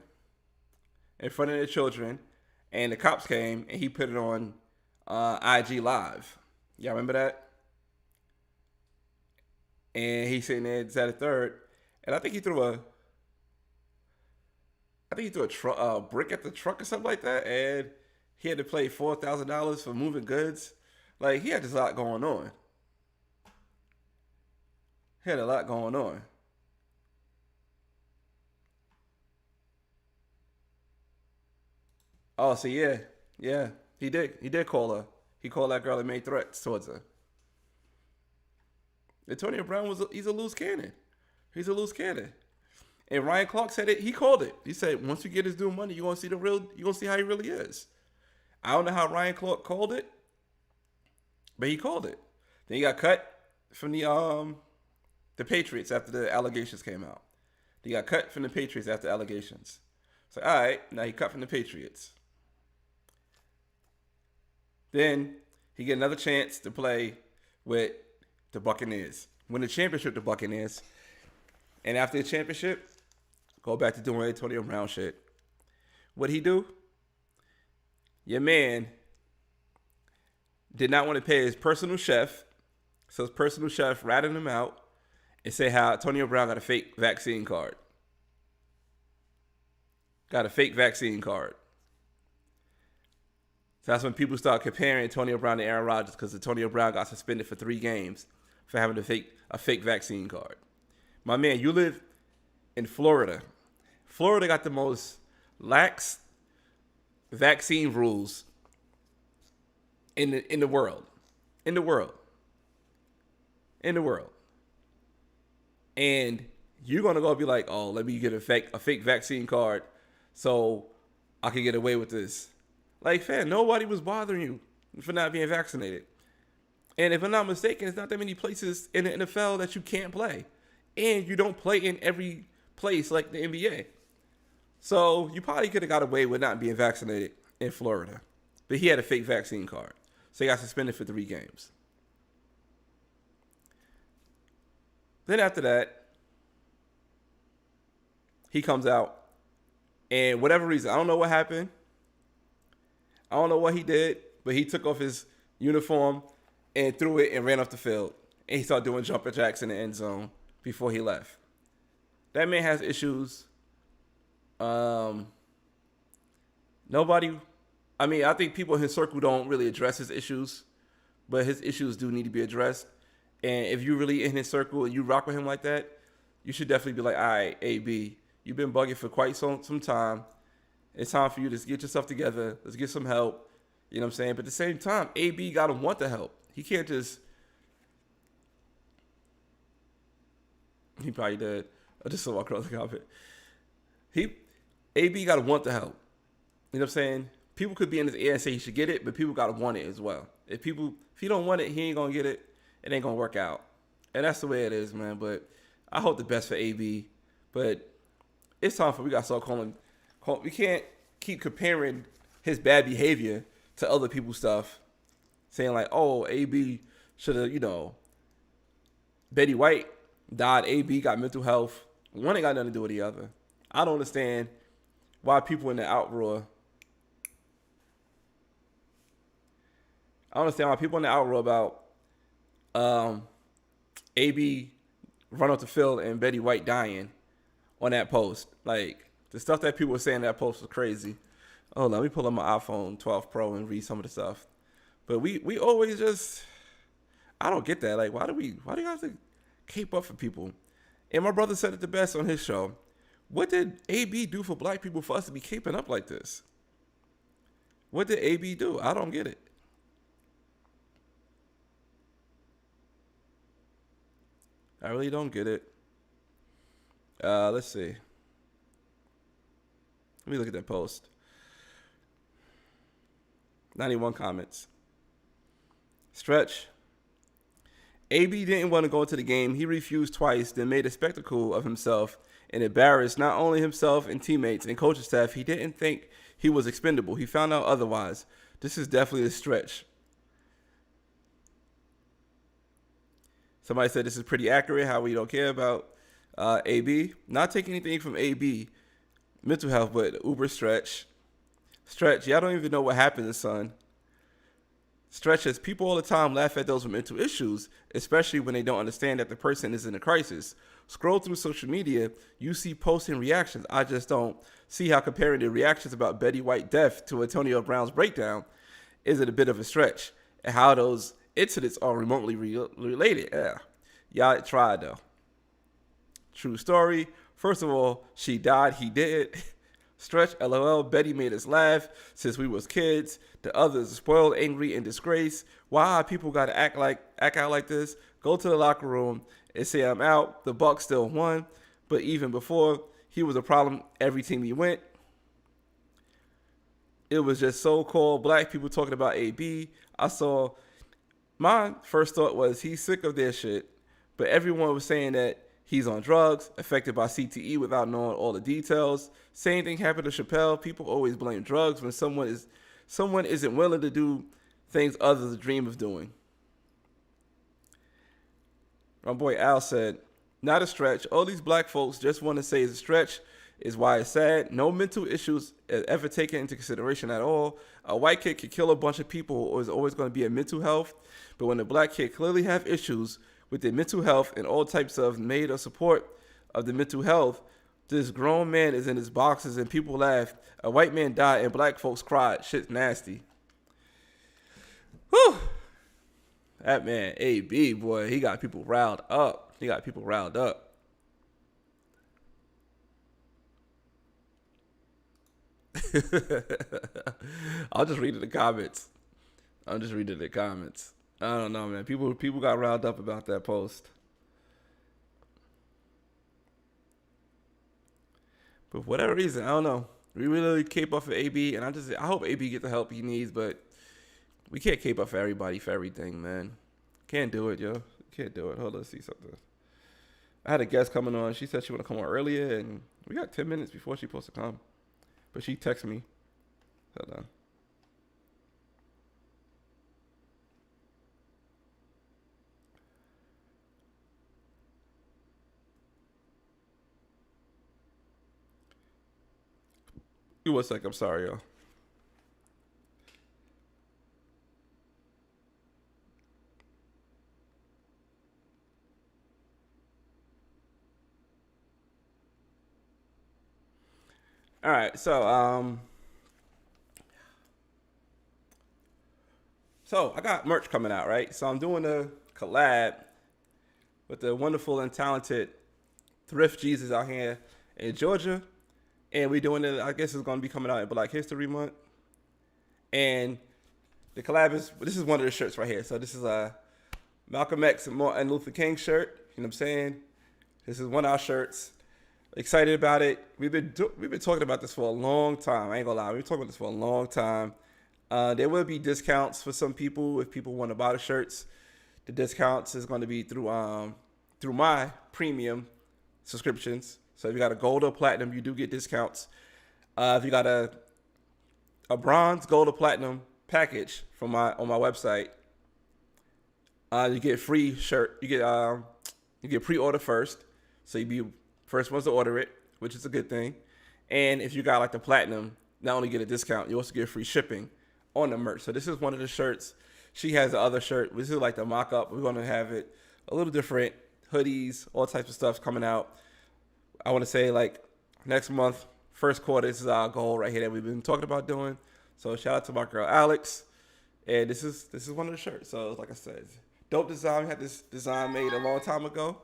in front of their children, and the cops came and he put it on IG Live. Y'all remember that? And he's sitting there at a third, and I think he threw a brick at the truck or something like that, and he had to pay $4,000 for moving goods. Like, he had just a lot going on. He had a lot going on. Oh, so yeah, he did call her. He called that girl and made threats towards her. Antonio Brown he's a loose cannon. He's a loose cannon. And Ryan Clark said it. He called it. He said, once you get his due money, you're gonna see how he really is. I don't know how Ryan Clark called it, but he called it. Then he got cut from the Patriots after the allegations came out. He got cut from the Patriots after allegations. So all right, now he cut from the Patriots. Then he get another chance to play with the Buccaneers. Win the championship, the Buccaneers. And after the championship, go back to doing Antonio Brown shit. What'd he do? Your man did not want to pay his personal chef. So his personal chef ratted him out and said how Antonio Brown got a fake vaccine card. Got a fake vaccine card. So that's when people start comparing Antonio Brown to Aaron Rodgers, because Antonio Brown got suspended for 3 games for having a fake vaccine card. My man, you live in Florida. Florida got the most lax vaccine rules in the world. In the world. And you're gonna go be like, oh, let me get a fake vaccine card so I can get away with this. Like, fam, nobody was bothering you for not being vaccinated. And if I'm not mistaken, there's not that many places in the NFL that you can't play. And you don't play in every place like the NBA. So you probably could have got away with not being vaccinated in Florida. But he had a fake vaccine card. So he got suspended for 3 games. Then after that, he comes out. And whatever reason, I don't know what happened. I don't know what he did, but he took off his uniform and threw it and ran off the field. And he started doing jumper jacks in the end zone before he left. That man has issues Nobody. I mean, I think people in his circle don't really address his issues, but his issues do need to be addressed. And if you're really in his circle and you rock with him like that, you should definitely be like, all right, AB, you've been bugging for quite some time. It's time for you to get yourself together. Let's get some help. You know what I'm saying? But at the same time, AB got to want the help. He can't just... He probably did. I just saw across the carpet. AB got to want the help. You know what I'm saying? People could be in his ear and say he should get it, but people got to want it as well. If he don't want it, he ain't going to get it. It ain't going to work out. And that's the way it is, man. But I hope the best for AB. But it's time we got to start calling. We can't keep comparing his bad behavior to other people's stuff. Saying like, oh, AB should have, Betty White died. AB got mental health. One ain't got nothing to do with the other. I don't understand why people in the outroar. I don't understand why people in the outroar about AB run off the field and Betty White dying on that post. Like, the stuff that people were saying in that post was crazy. Oh, let me pull up my iPhone 12 Pro and read some of the stuff. But we always just, I don't get that. Like, why do you have to cape up for people? And my brother said it the best on his show. What did AB do for black people for us to be caping up like this? What did AB do? I don't get it. I really don't get it. Let's see. Let me look at that post. 91 comments. Stretch. AB didn't want to go into the game. He refused twice, then made a spectacle of himself and embarrassed not only himself and teammates and coaching staff. He didn't think he was expendable. He found out otherwise. This is definitely a stretch. Somebody said this is pretty accurate, how we don't care about AB. Not taking anything from AB, mental health, but uber stretch. Stretch, y'all don't even know what happened, son. Stretch says, people all the time laugh at those with mental issues, especially when they don't understand that the person is in a crisis. Scroll through social media, you see posts and reactions. I just don't see how comparing the reactions about Betty White death to Antonio Brown's breakdown is it a bit of a stretch, and how those incidents are remotely related. Yeah, y'all tried though. True story. First of all, she died. He did. Stretch, LOL. Betty made us laugh since we was kids. The others spoiled, angry, and disgraced. Why people gotta act out like this? Go to the locker room and say I'm out. The Bucks still won, but even before he was a problem every team he went. It was just so-called black people talking about AB. My first thought was he's sick of their shit, but everyone was saying that he's on drugs, affected by CTE without knowing all the details. Same thing happened to Chappelle. People always blame drugs when someone isn't willing to do things others dream of doing. My boy Al said, not a stretch. All these black folks just want to say it's a stretch is why it's sad. No mental issues ever taken into consideration at all. A white kid could kill a bunch of people or is always going to be a mental health. But when a black kid clearly have issues with their mental health and all types of made or support of the mental health, this grown man is in his boxes and people laugh. A white man died and black folks cried. Shit's nasty. Whew. That man, AB, boy, he got people riled up. I'll just read the comments. I don't know, man. People got riled up about that post. But for whatever reason, I don't know. We really cape up for AB, and I hope AB get the help he needs, but we can't cape up for everybody for everything, man. Can't do it, yo. Can't do it. Hold on, let's see something. I had a guest coming on. She said she want to come on earlier, and we got 10 minutes before she supposed to come. But she texted me. Hold on. Give me 1 sec. I'm sorry, y'all. All right, so I got merch coming out, right? So I'm doing a collab with the wonderful and talented Thrift Jesus out here in Georgia, and we're doing it. I guess it's going to be coming out in Black History Month, and the collab this is one of the shirts right here. So this is a Malcolm X and Martin Luther King shirt. You know what I'm saying? This is one of our shirts. Excited about it. We've been talking about this for a long time. I ain't gonna lie. We've been talking about this for a long time. There will be discounts for some people if people want to buy the shirts. The discounts is going to be through my premium subscriptions. So if you got a gold or platinum, you do get discounts. If you got a bronze, gold, or platinum package on my website, you get free shirt. You get pre-order first, so you be first ones to order it, which is a good thing. And if you got like the platinum, not only get a discount, you also get free shipping on the merch. So this is one of the shirts. She has the other shirt. This is like the mock-up. We're gonna have it a little different. Hoodies, all types of stuff coming out. I want to say like next month, first quarter. This is our goal right here that we've been talking about doing. So shout out to my girl Alex. And this is one of the shirts. So like I said, dope design. We had this design made a long time ago.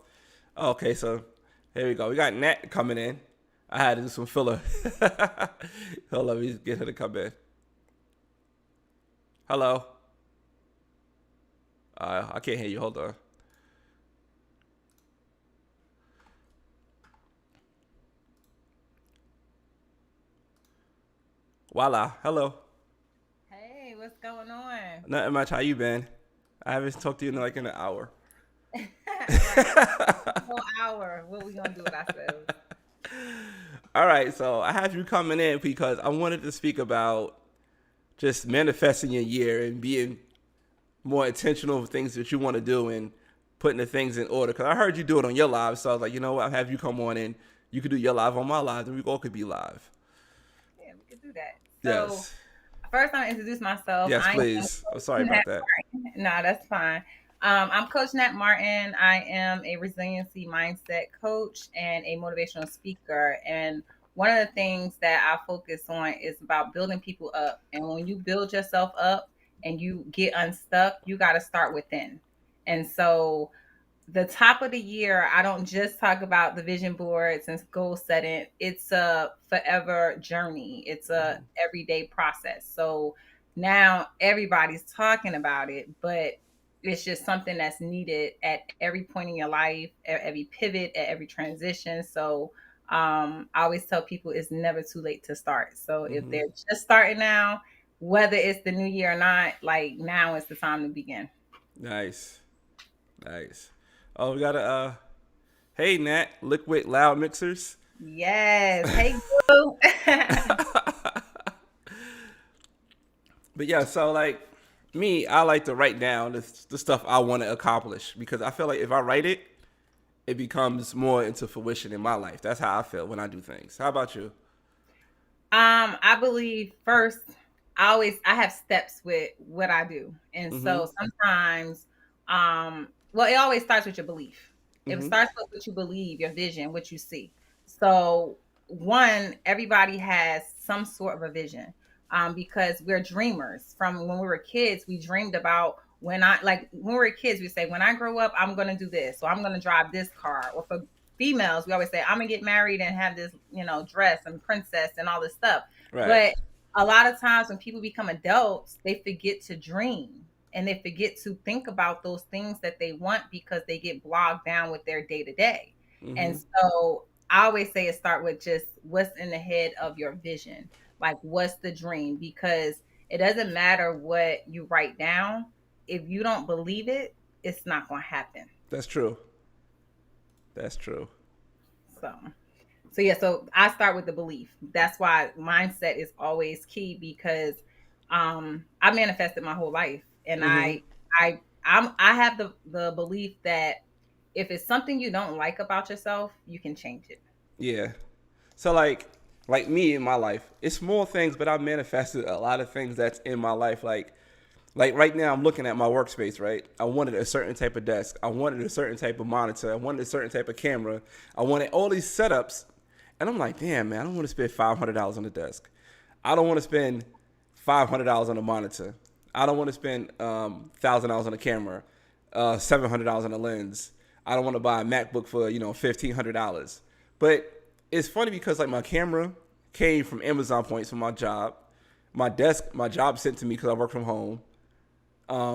Okay, so here we go. We got Nat coming in. I had to do some filler. Hold on, let me get her to come in. Hello. I can't hear you. Hold on. Voila. Hello. Hey, what's going on? Nothing much. How you been? I haven't talked to you in like an hour. Whole hour. What we gonna do with ourselves? All right. So I have you coming in because I wanted to speak about just manifesting your year and being more intentional with things that you want to do and putting the things in order. Because I heard you do it on your live. So I was like, you know what? I'll have you come on and you could do your live on my live and we all could be live. Yeah, we could do that. So, Yes. First, I'm gonna introduce myself. Yes, please. I'm sorry about that. No, that's fine. I'm Coach Nat Martin. I am a resiliency mindset coach and a motivational speaker. And one of the things that I focus on is about building people up. And when you build yourself up and you get unstuck, you got to start within. And so the top of the year, I don't just talk about the vision boards and goal setting. It's a forever journey. It's a everyday process. So now everybody's talking about it, but it's just something that's needed at every point in your life, at every pivot, at every transition. So I always tell people it's never too late to start. So if they're just starting now, whether it's the new year or not, like now is the time to begin. Nice. Oh, we got a hey Nat, Liquid Loud Mixers. Yes. Hey Boo. But yeah, so like me, I like to write down the stuff I want to accomplish because I feel like if I write it, it becomes more into fruition in my life. That's how I feel when I do things. How about you? I believe first, I have steps with what I do. And so sometimes, well, it always starts with your belief. It starts with what you believe, your vision, what you see. So one, everybody has some sort of a vision. Because we're dreamers. From when we were kids, we dreamed about when we were kids, we say, when I grow up, I'm going to do this. So I'm going to drive this car. Or for females, we always say, I'm going to get married and have this, dress and princess and all this stuff. Right. But a lot of times when people become adults, they forget to dream and they forget to think about those things that they want because they get bogged down with their day to day. And so I always say it start with just what's in the head of your vision. Like, what's the dream? Because it doesn't matter what you write down. If you don't believe it, it's not going to happen. That's true. So yeah, so I start with the belief. That's why mindset is always key because I manifested my whole life. And I have the belief that if it's something you don't like about yourself, you can change it. Yeah. So like me in my life, it's small things, but I've manifested a lot of things that's in my life. Like right now I'm looking at my workspace, right? I wanted a certain type of desk. I wanted a certain type of monitor. I wanted a certain type of camera. I wanted all these setups. And I'm like, damn, man, I don't want to spend $500 on the desk. I don't want to spend $500 on a monitor. I don't want to spend $1,000 on a camera, $700 on a lens. I don't want to buy a MacBook for, $1,500. But it's funny because like my camera came from Amazon points from my job. My job sent to me because I work from home.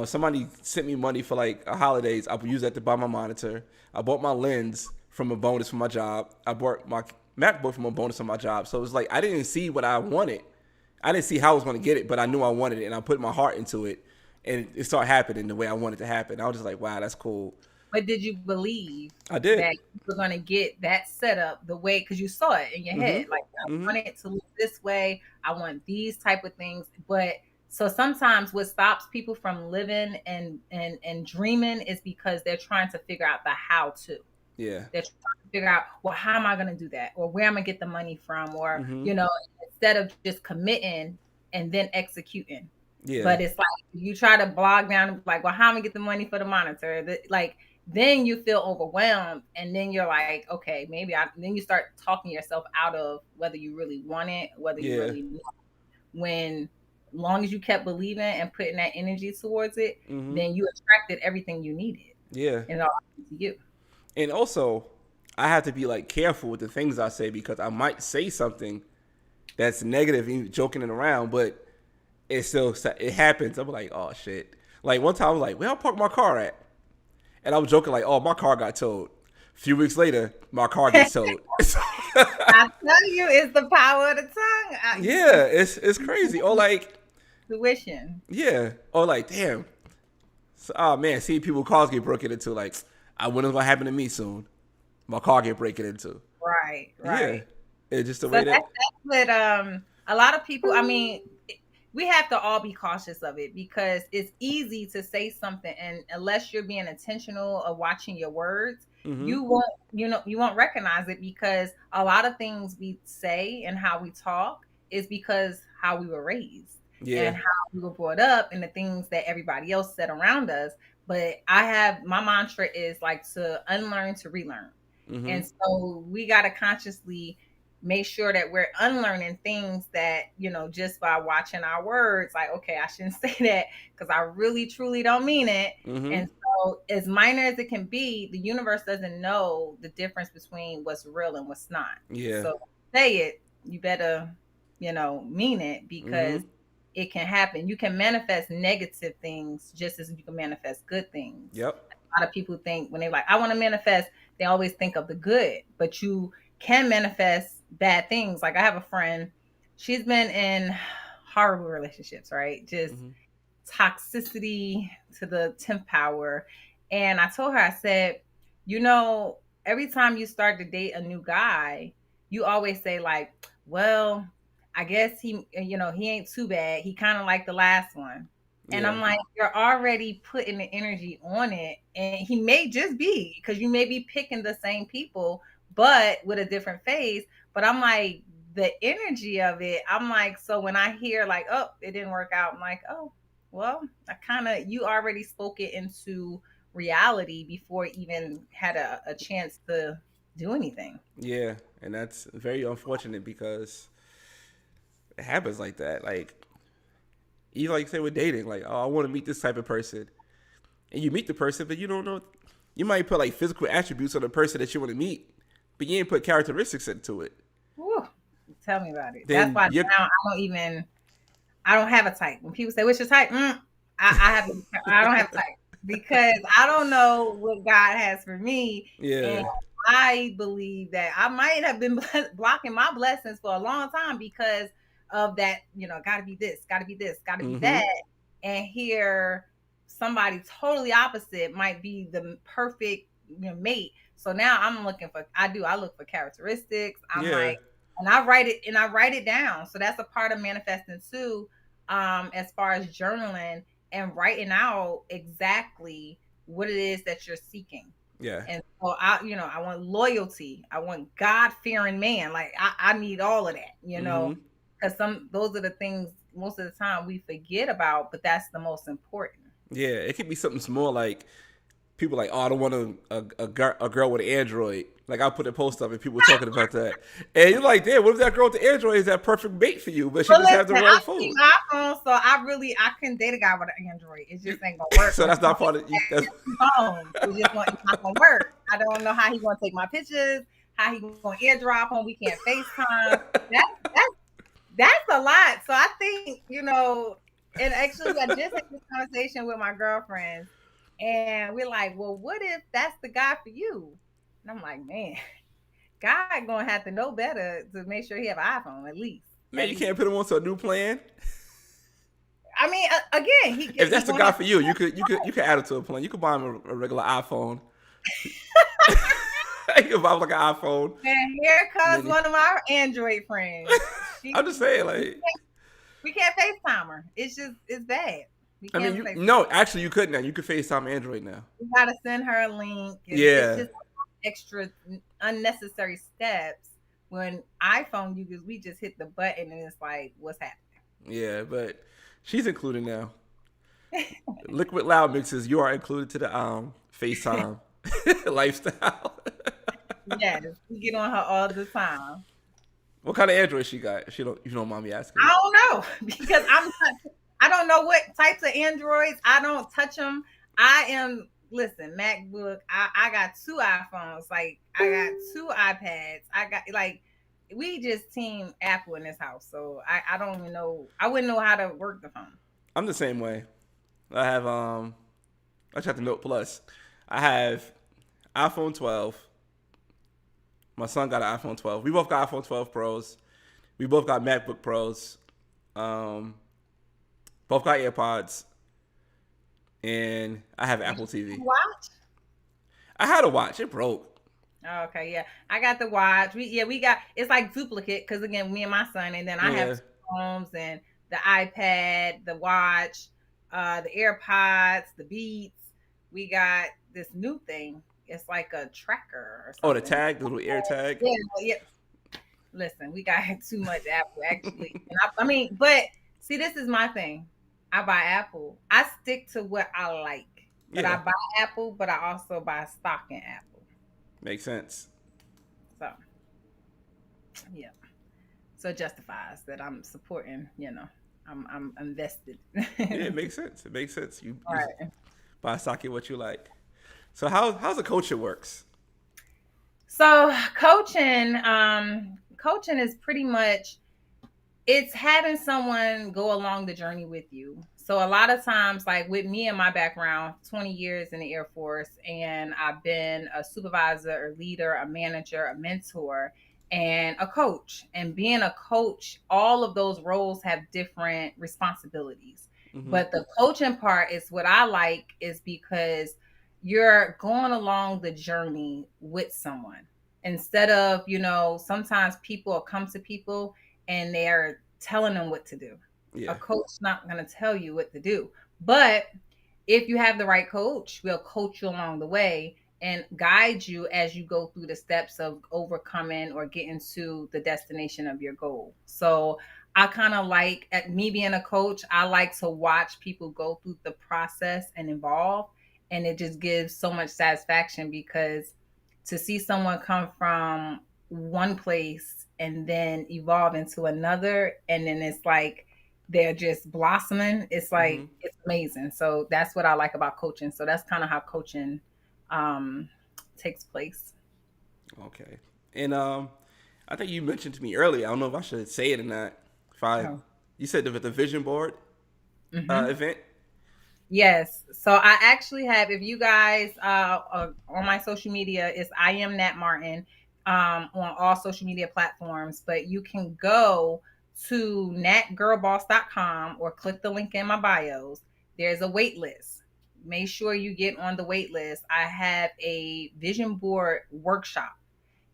Somebody sent me money for like holidays. I would use that to buy my monitor. I bought my lens from a bonus from my job. I bought my MacBook from a bonus from my job. So it was like I didn't see what I wanted. I didn't see how I was going to get it, but I knew I wanted it, and I put my heart into it, and it started happening the way I wanted it to happen. I was just like, wow, that's cool. But did you believe I did that you were going to get that setup the way, because you saw it in your head, like I want it to look this way. I want these type of things. But so sometimes what stops people from living and dreaming is because they're trying to figure out the how to. Yeah. They're trying to figure out, well, how am I going to do that? Or where am I going to get the money from? Or, instead of just committing and then executing. Yeah. But it's like you try to blog down and be like, well, how am I going to get the money for the monitor? Then you feel overwhelmed. And then you're like, okay, then you start talking yourself out of whether you really want it, whether you really need it. When long as you kept believing and putting that energy towards it, then you attracted everything you needed. Yeah. And it all happened to you. And also, I have to be like careful with the things I say because I might say something that's negative and joking it around, but it happens. I'm like, oh shit. Like one time I was like, where I park my car at? And I was joking like, oh, my car got towed. A few weeks later, my car gets towed. I tell you, it's the power of the tongue. Yeah, it's crazy. Or like tuition. Yeah. Or like, damn. So, oh man, seeing people's cars get broken into, like, I wonder what's gonna happen to me soon. My car get broken into. Right. Yeah. It's just the So way that's what a lot of people, I mean, we have to all be cautious of it because it's easy to say something, and unless you're being intentional of watching your words, you won't recognize it, because a lot of things we say and how we talk is because how we were raised and how we were brought up and the things that everybody else said around us. But my mantra is like to unlearn to relearn. And so we got to consciously make sure that we're unlearning things that, just by watching our words, like, okay, I shouldn't say that because I really, truly don't mean it. And so as minor as it can be, the universe doesn't know the difference between what's real and what's not. Yeah. So say it, you better, mean it, because it can happen. You can manifest negative things just as you can manifest good things. Yep. A lot of people think when they're like, I want to manifest, they always think of the good, but you can manifest bad things. Like I have a friend, she's been in horrible relationships, right? Just toxicity to the 10th power. And I told her, I said, every time you start to date a new guy, you always say like, well, I guess he ain't too bad. He kind of like the last one. And I'm like, you're already putting the energy on it. And he may just be, because you may be picking the same people, but with a different phase. But I'm like, the energy of it, I'm like, so when I hear like, oh, it didn't work out, I'm like, oh, well, you already spoke it into reality before it even had a chance to do anything. Yeah. And that's very unfortunate because it happens like that. Like, you like say with dating, like, oh, I want to meet this type of person. And you meet the person, but you don't know. You might put like physical attributes on the person that you want to meet, but you ain't put characteristics into it. Whew. Tell me about it. Then That's why now I don't have a type. When people say, what's your type? I don't have a type, because I don't know what God has for me. Yeah. And I believe that I might have been blocking my blessings for a long time because of that, gotta be this, gotta be this, gotta be that. And here somebody totally opposite might be the perfect mate. So now I look for characteristics. I'm like, and I write it down. So that's a part of manifesting too, as far as journaling and writing out exactly what it is that you're seeking. Yeah. And so I want loyalty. I want God-fearing man. Like I need all of that, because those are the things most of the time we forget about, but that's the most important. Yeah, it could be something small like people like, oh, I don't want a girl with an Android. Like I put a post up and people were talking about that, and you're like, damn, what if that girl with the Android is that perfect mate for you, but she But just has the listen, wrong I phone? keep my iPhone, so I couldn't date a guy with an Android. It just ain't gonna work. So that's not part of you. Phone. It's not gonna work. I don't know how he gonna take my pictures, how he gonna airdrop them. We can't FaceTime. That's a lot. So I think, and actually I just had this conversation with my girlfriends, and we're like, well, what if that's the guy for you? And I'm like, man, God gonna have to know better to make sure he have an iPhone at least. Man, you can't put him onto a new plan. I mean, again, if that's the guy for you, you could add it to a plan. You could buy him a regular iPhone. You could buy him like an iPhone. And here comes one of my Android friends. I'm just saying, like, we can't FaceTime her. It's bad. I mean, no, actually, you could now. You could FaceTime Android now. We gotta send her a link. Yeah. It's just extra unnecessary steps. When iPhone users, we just hit the button and it's like, what's happening? Yeah, but she's included now. Liquid Loud mixes, you are included to the FaceTime lifestyle. Yes, we get on her all the time. What kind of Android she got? If you don't mind me asking. I don't know because I don't know what types of Androids. I don't touch them. Listen, MacBook. I got 2 iPhones. Like I got 2 iPads. I got we just team Apple in this house. So I don't even know. I wouldn't know how to work the phone. I'm the same way. I have I just have the Note Plus. I have iPhone 12. My son got an iPhone 12. We both got iPhone 12 Pros. We both got MacBook Pros. Both got AirPods. And I have Apple TV. Watch? I had a watch. It broke. Okay, yeah. I got the watch. We got, it's like duplicate because again, me and my son, and then I have phones and the iPad, the watch, the AirPods, the Beats. We got this new thing. It's like a tracker or something. Oh, the tag, the little air tag. Yeah. Listen, we got too much Apple actually. And but see, this is my thing. I buy Apple. I stick to what I like. But I buy Apple, but I also buy stock in Apple. Makes sense. So, yeah. So it justifies that I'm supporting, I'm invested. Yeah, it makes sense. It makes sense. You buy stock in what you like. So how's the coaching works? So coaching is pretty much, it's having someone go along the journey with you. So a lot of times, like with me and my background, 20 years in the Air Force, and I've been a supervisor, a leader, a manager, a mentor, and a coach. And being a coach, all of those roles have different responsibilities. Mm-hmm. But the coaching part is what I like, is because you're going along the journey with someone. Instead of, sometimes people come to people and they're telling them what to do. Yeah. A coach's not going to tell you what to do. But if you have the right coach, we'll coach you along the way and guide you as you go through the steps of overcoming or getting to the destination of your goal. So I kind of like, at me being a coach, I like to watch people go through the process and evolve. And it just gives so much satisfaction because to see someone come from one place and then evolve into another, and then it's like they're just blossoming. It's like, It's amazing. So that's what I like about coaching. So that's kind of how coaching takes place. Okay. And I think you mentioned to me earlier, I don't know if I should say it or not. You said the vision board event. Yes. So I actually have, if you guys on my social media, it's I am Nat Martin on all social media platforms, but you can go to natgirlboss.com or click the link in my bios. There's a wait list. Make sure you get on the wait list. I have a vision board workshop.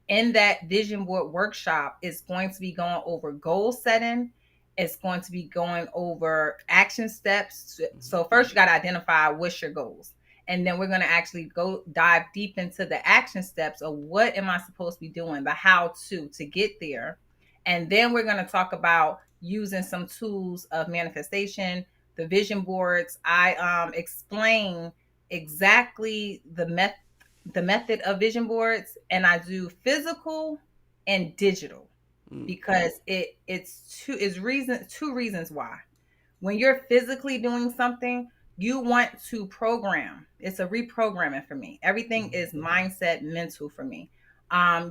In that vision board workshop, it's going to be going over goal setting. It's going to be going over action steps. So first you got to identify what's your goals. And then we're going to actually go dive deep into the action steps of what am I supposed to be doing, the how to get there. And then we're going to talk about using some tools of manifestation, the vision boards. I explain exactly the the method of vision boards, and I do physical and digital because it's two reasons why. When you're physically doing something, you want to program. It's a reprogramming for me. Everything is mindset, mental for me.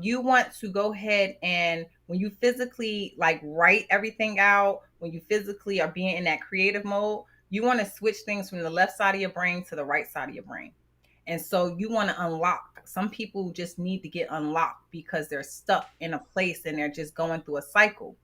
You want to go ahead and when you physically like write everything out, when you physically are being in that creative mode, you want to switch things from the left side of your brain to the right side of your brain. And so you want to unlock. Some people just need to get unlocked because they're stuck in a place and they're just going through a cycle.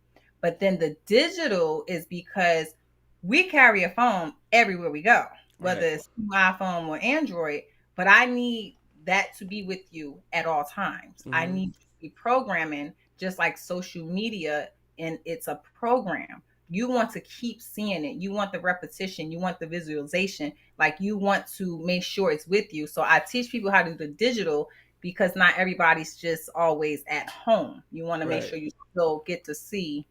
But then the digital is because we carry a phone everywhere we go, whether it's iPhone or Android, but I need that to be with you at all times. I need you to be programming just like social media, and it's a program. You want to keep seeing it. You want the repetition. You want the visualization. Like you want to make sure it's with you. So I teach people how to do the digital because not everybody's just always at home. You want to make sure you still get to see,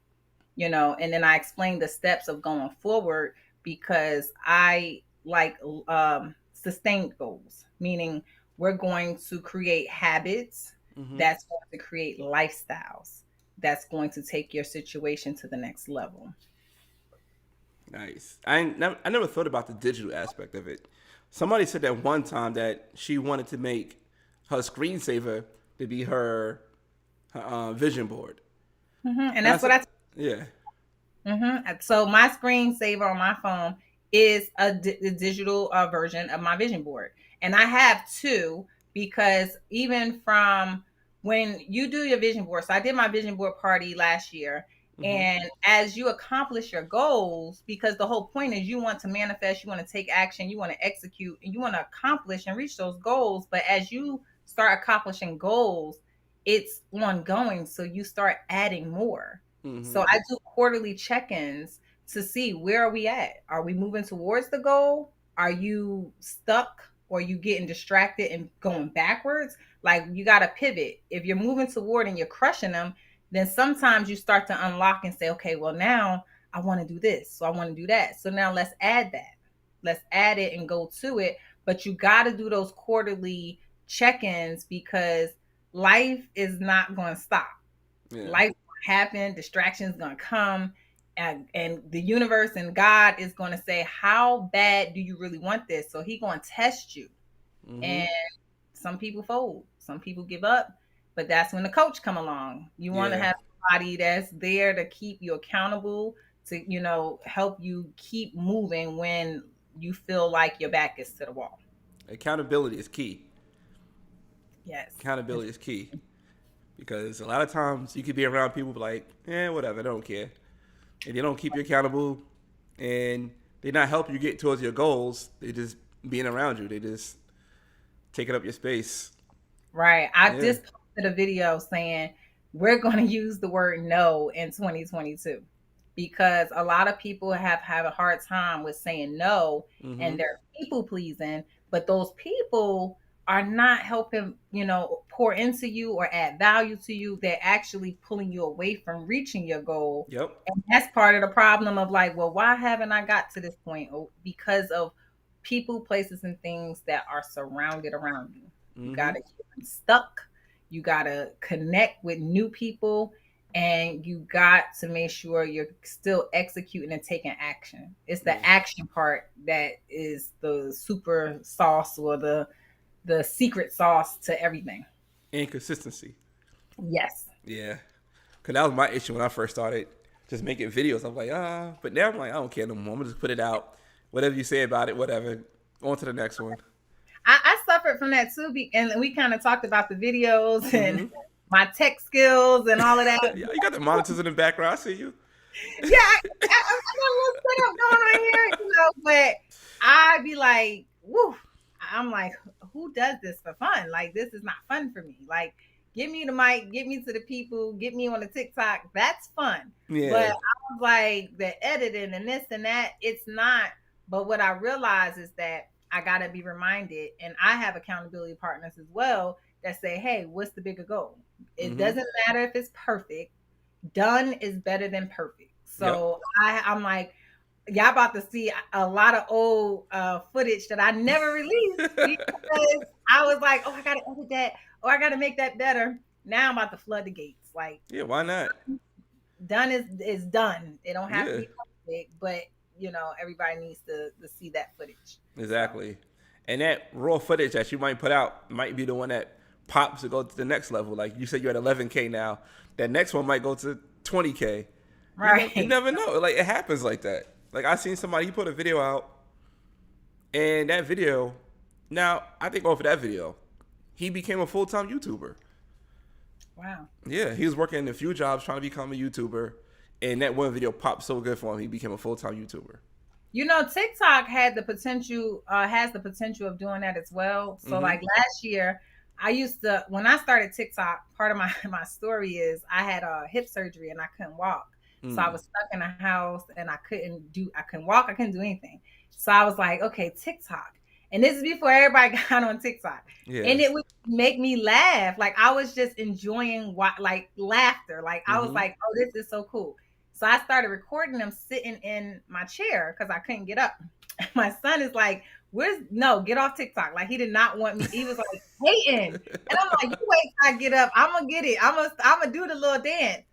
and then I explain the steps of going forward because I like sustained goals, meaning we're going to create habits that's going to create lifestyles that's going to take your situation to the next level. Nice. I never thought about the digital aspect of it. Somebody said that one time that she wanted to make her screensaver to be her vision board. And that's what yeah. So my screensaver on my phone is a digital version of my vision board. And I have two because even from when you do your vision board, so I did my vision board party last year. And as you accomplish your goals, because the whole point is you want to manifest, you want to take action, you want to execute, and you want to accomplish and reach those goals. But as you start accomplishing goals, it's ongoing. So you start adding more. So I do quarterly check-ins to see where are we at? Are we moving towards the goal? Are you stuck or are you getting distracted and going backwards? Like you got to pivot. If you're moving toward and you're crushing them, then sometimes you start to unlock and say, okay, well now I want to do this. So I want to do that. So now let's add that. Let's add it and go to it. But you got to do those quarterly check-ins because life is not going to stop. Yeah. Life happen, distractions gonna come, and the universe and God is gonna say, how bad do you really want this? So he gonna test you. And some people fold, some people give up, but that's when the coach come along. You want to have somebody that's there to keep you accountable, to help you keep moving when you feel like your back is to the wall. Accountability is key. Yes, accountability is key. Because a lot of times you could be around people like, whatever, they don't care. And they don't keep you accountable and they're not helping you get towards your goals. They're just being around you. They just taking up your space. Right. I just posted a video saying we're going to use the word no in 2022 because a lot of people have a hard time with saying no and they're people pleasing, but those people are not helping, pour into you or add value to you. They're actually pulling you away from reaching your goal. Yep. And that's part of the problem of like, well, why haven't I got to this point? Because of people, places, and things that are surrounded around you. You got to get unstuck. You got to connect with new people. And you got to make sure you're still executing and taking action. It's the action part that is the super sauce or the secret sauce to everything. And consistency. Yes. Yeah. Because that was my issue when I first started just making videos. I'm like, but now I'm like, I don't care no more. I'm going to just put it out. Whatever you say about it, whatever. On to the next one. I suffered from that too. And we kind of talked about the videos and my tech skills and all of that. Yeah, you got the monitors in the background. I see you. Yeah, I got a little setup going right here, but I'd be like, woo. I'm like, who does this for fun? Like, this is not fun for me. Like, give me the mic, get me to the people, get me on the TikTok. That's fun. Yeah. But I was like, the editing and this and that, it's not. But what I realize is that I got to be reminded, and I have accountability partners as well that say, hey, what's the bigger goal? It doesn't matter if it's perfect. Done is better than perfect. So I'm like, y'all about to see a lot of old footage that I never released because I was like, oh, I gotta edit that, or I gotta make that better. Now I'm about to flood the gates. Like, Yeah, why not? done is done. It don't have to Yeah, be perfect, but everybody needs to see that footage. exactly. And that raw footage that you might put out might be the one that pops to go to the next level. Like you said, you're at 11K now. That next one might go to 20K. Right. You never know. Like it happens like that. Like I seen somebody, he put a video out, and that video, now I think off of that video, he became a full-time YouTuber. Wow. Yeah, he was working a few jobs trying to become a YouTuber, and that one video popped so good for him, he became a full-time YouTuber. TikTok has the potential of doing that as well. So like last year, when I started TikTok, part of my story is I had a hip surgery and I couldn't walk. So I was stuck in a house and I couldn't walk, I couldn't do anything. So I was like, okay, TikTok. And this is before everybody got on TikTok. Yeah. And it would make me laugh. Like I was just enjoying laughter. Like I was like, oh, this is so cool. So I started recording them sitting in my chair because I couldn't get up. My son is like, get off TikTok. Like he did not want me. He was like hating. And I'm like, you wait till I get up. I'm gonna get it. I'm gonna do the little dance.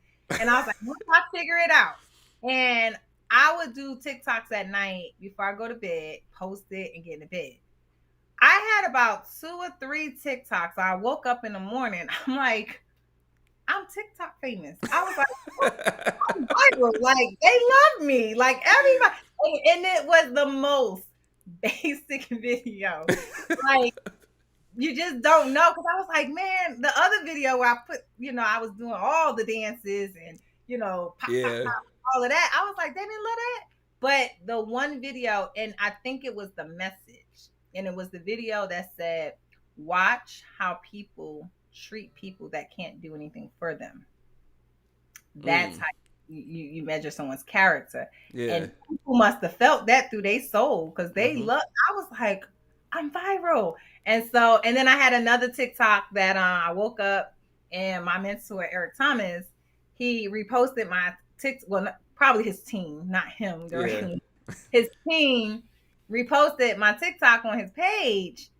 And I was like, once I figure it out. And I would do TikToks at night before I go to bed, post it and get into bed. I had about 2 or 3 TikToks. I woke up in the morning. I'm like, I'm TikTok famous. I was like, I'm viral. Like they love me. Like everybody. And it was the most basic video. Like you just don't know. Cause I was like, man, the other video where I put, I was doing all the dances and, pop, all of that. I was like, they didn't love that. But the one video, and I think it was the message, and it was the video that said, watch how people treat people that can't do anything for them. That's how you measure someone's character. Yeah. And people must have felt that through their soul because they love. I was like, I'm viral. And then I had another TikTok that I woke up and my mentor, Eric Thomas, he reposted my TikTok. Well, probably his team, not him directly. Yeah. His team reposted my TikTok on his page.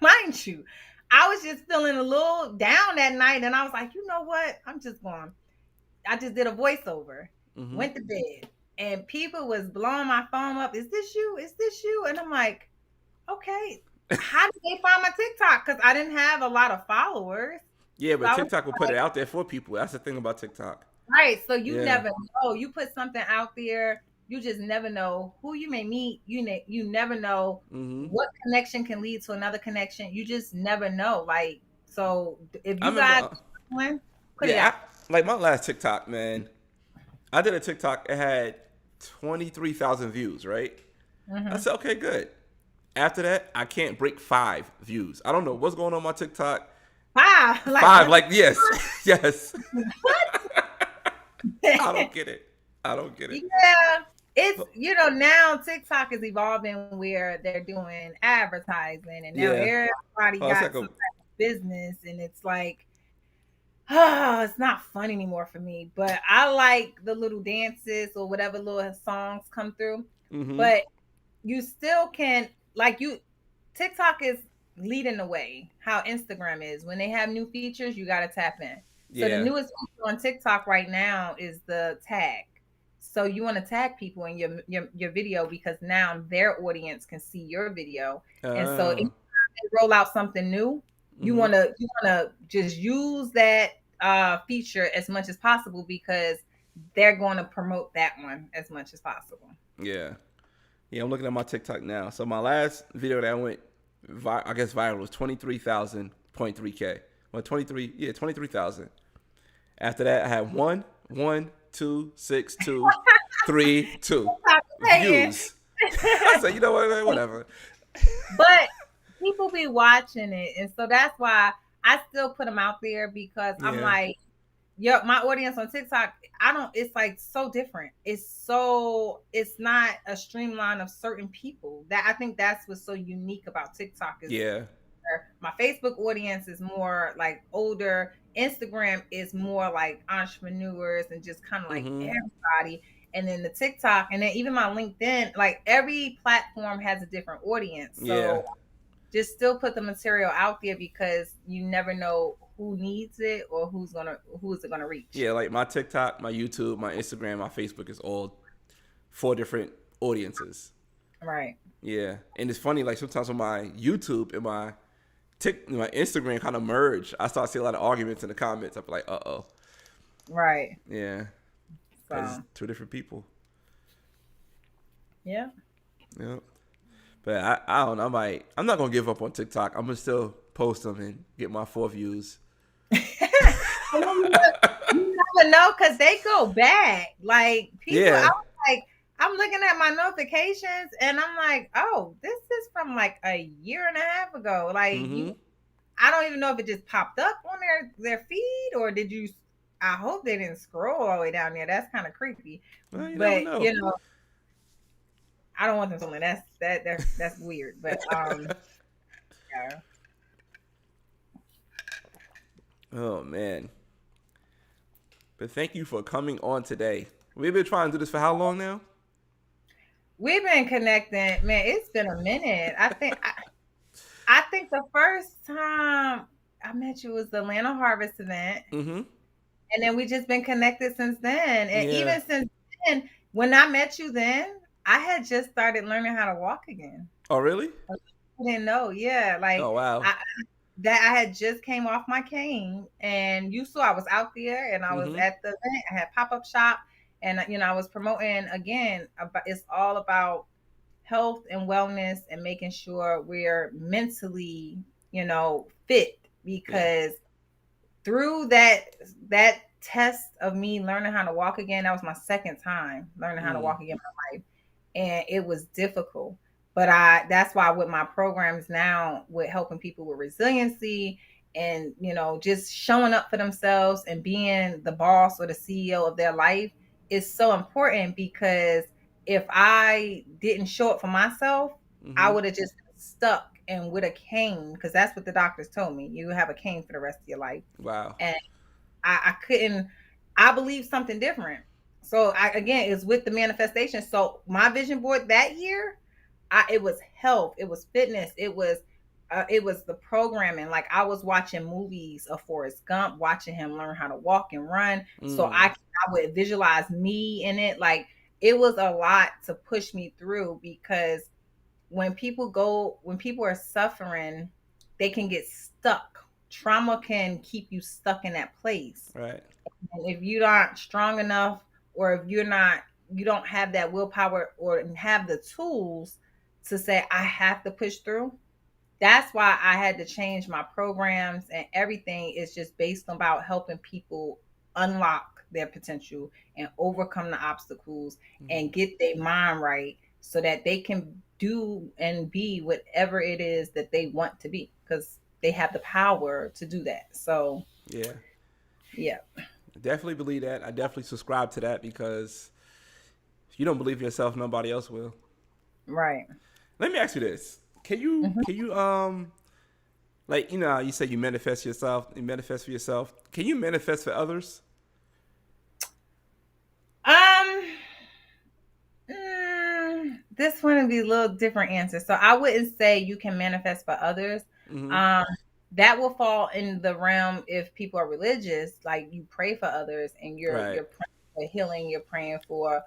Mind you, I was just feeling a little down that night, and I was like, you know what? I just did a voiceover, went to bed, and people was blowing my phone up. Is this you? Is this you? And I'm like, okay, how did they find my TikTok? Because I didn't have a lot of followers. Yeah, but TikTok will put it out there for people. That's the thing about TikTok. Right. So you never know. You put something out there, you just never know who you may meet. You never know what connection can lead to another connection. You just never know. Like, so if you got one, put it out. Like my last TikTok, man, I did a TikTok. It had 23,000 views, right? I said, okay, good. After that, I can't break 5 views. I don't know what's going on my TikTok. 5? 5, like, yes. Yes. What? I don't get it. Yeah. It's, now TikTok is evolving where they're doing advertising and now everybody got some type of business, and it's like, it's not fun anymore for me. But I like the little dances or whatever little songs come through. But you still can, TikTok is leading the way, how Instagram is. When they have new features, you got to tap in. So the newest feature on TikTok right now is the tag. So you want to tag people in your video because now their audience can see your video. And so if they roll out something new, you want to just use that feature as much as possible because they're going to promote that one as much as possible. Yeah, I'm looking at my TikTok now. So my last video that went, viral was 23,000.3K. Well, 23,000. After that, I had 1, 2, 6, 2, 3, 2 views. I said, you know what, whatever. But people be watching it, and so that's why I still put them out there because I'm like, my audience on TikTok, it's like so different. It's not a streamline of certain people. That I think that's what's so unique about TikTok is my Facebook audience is more like older. Instagram is more like entrepreneurs and just kind of like everybody. and then the TikTok, and then even my LinkedIn. Like every platform has a different audience. So just still put the material out there because you never know who needs it or who is it gonna reach. Yeah, like my TikTok, my YouTube, my Instagram, my Facebook is all 4 different audiences. Right. Yeah, and it's funny. Like sometimes when my YouTube and my Instagram kind of merge, I start seeing a lot of arguments in the comments. I'm like, uh-oh. Right. Yeah. So. It's 2 different people. Yeah. Yeah. But I don't know. I'm not gonna give up on TikTok. I'm gonna still post them and get my 4 views. You never know because they go back. Like people, Yeah. I'm looking at my notifications and I'm like, oh, this is from like a year and a half ago. Like I don't even know if it just popped up on their feed or did you? I hope they didn't scroll all the way down there. That's kind of creepy. Well, you but never know. you know, I don't want them feeling that's weird. But yeah. Oh man. But thank you for coming on today. We've been trying to do this for how long now? We've been connecting, man. It's been a minute. I think the first time I met you was the Atlanta Harvest event, and then we just been connected since then. And even since then, when I met you, then I had just started learning how to walk again. Oh, really? I didn't know. Yeah, like oh wow. I had just came off my cane, and you saw I was out there, and I was at the event. I had pop-up shop, and I was promoting again. It's all about health and wellness and making sure we're mentally, fit. Because through that test of me learning how to walk again, that was my second time learning how to walk again in my life, and it was difficult. But that's why with my programs now, with helping people with resiliency and, just showing up for themselves and being the boss or the CEO of their life is so important, because if I didn't show up for myself, I would have just stuck and with a cane, because that's what the doctors told me. You have a cane for the rest of your life. Wow. And I couldn't, I believe something different. So again, it's with the manifestation. So my vision board that year, it was health, it was fitness, it was the programming. Like I was watching movies of Forrest Gump, watching him learn how to walk and run. So I would visualize me in it. Like it was a lot to push me through, because when people are suffering, they can get stuck. Trauma can keep you stuck in that place. Right. And if you're not strong enough, or if you don't have that willpower or have the tools to say, I have to push through. That's why I had to change my programs, and everything is just based about helping people unlock their potential and overcome the obstacles and get their mind right so that they can do and be whatever it is that they want to be, because they have the power to do that. So yeah. Definitely believe that. I definitely subscribe to that, because if you don't believe in yourself, nobody else will. Right. Let me ask you this. Can you like, you say you manifest for yourself. Can you manifest for others? This one would be a little different answer. So I wouldn't say you can manifest for others. That will fall in the realm if people are religious, like you pray for others and you're praying for healing, you're praying for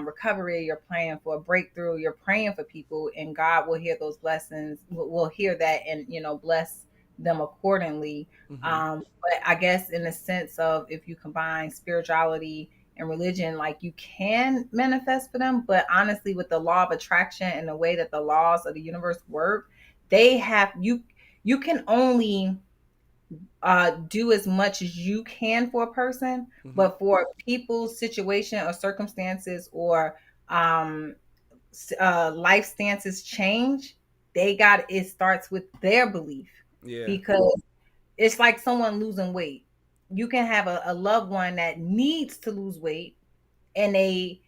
recovery, you're praying for a breakthrough, you're praying for people, and God will hear those blessings, will hear that, and bless them accordingly. But I guess in the sense of, if you combine spirituality and religion, like you can manifest for them, but honestly, with the law of attraction and the way that the laws of the universe work, you can only do as much as you can for a person, but for people's situation or circumstances or life stances change, it starts with their belief. Because it's like someone losing weight. You can have a loved one that needs to lose weight, and they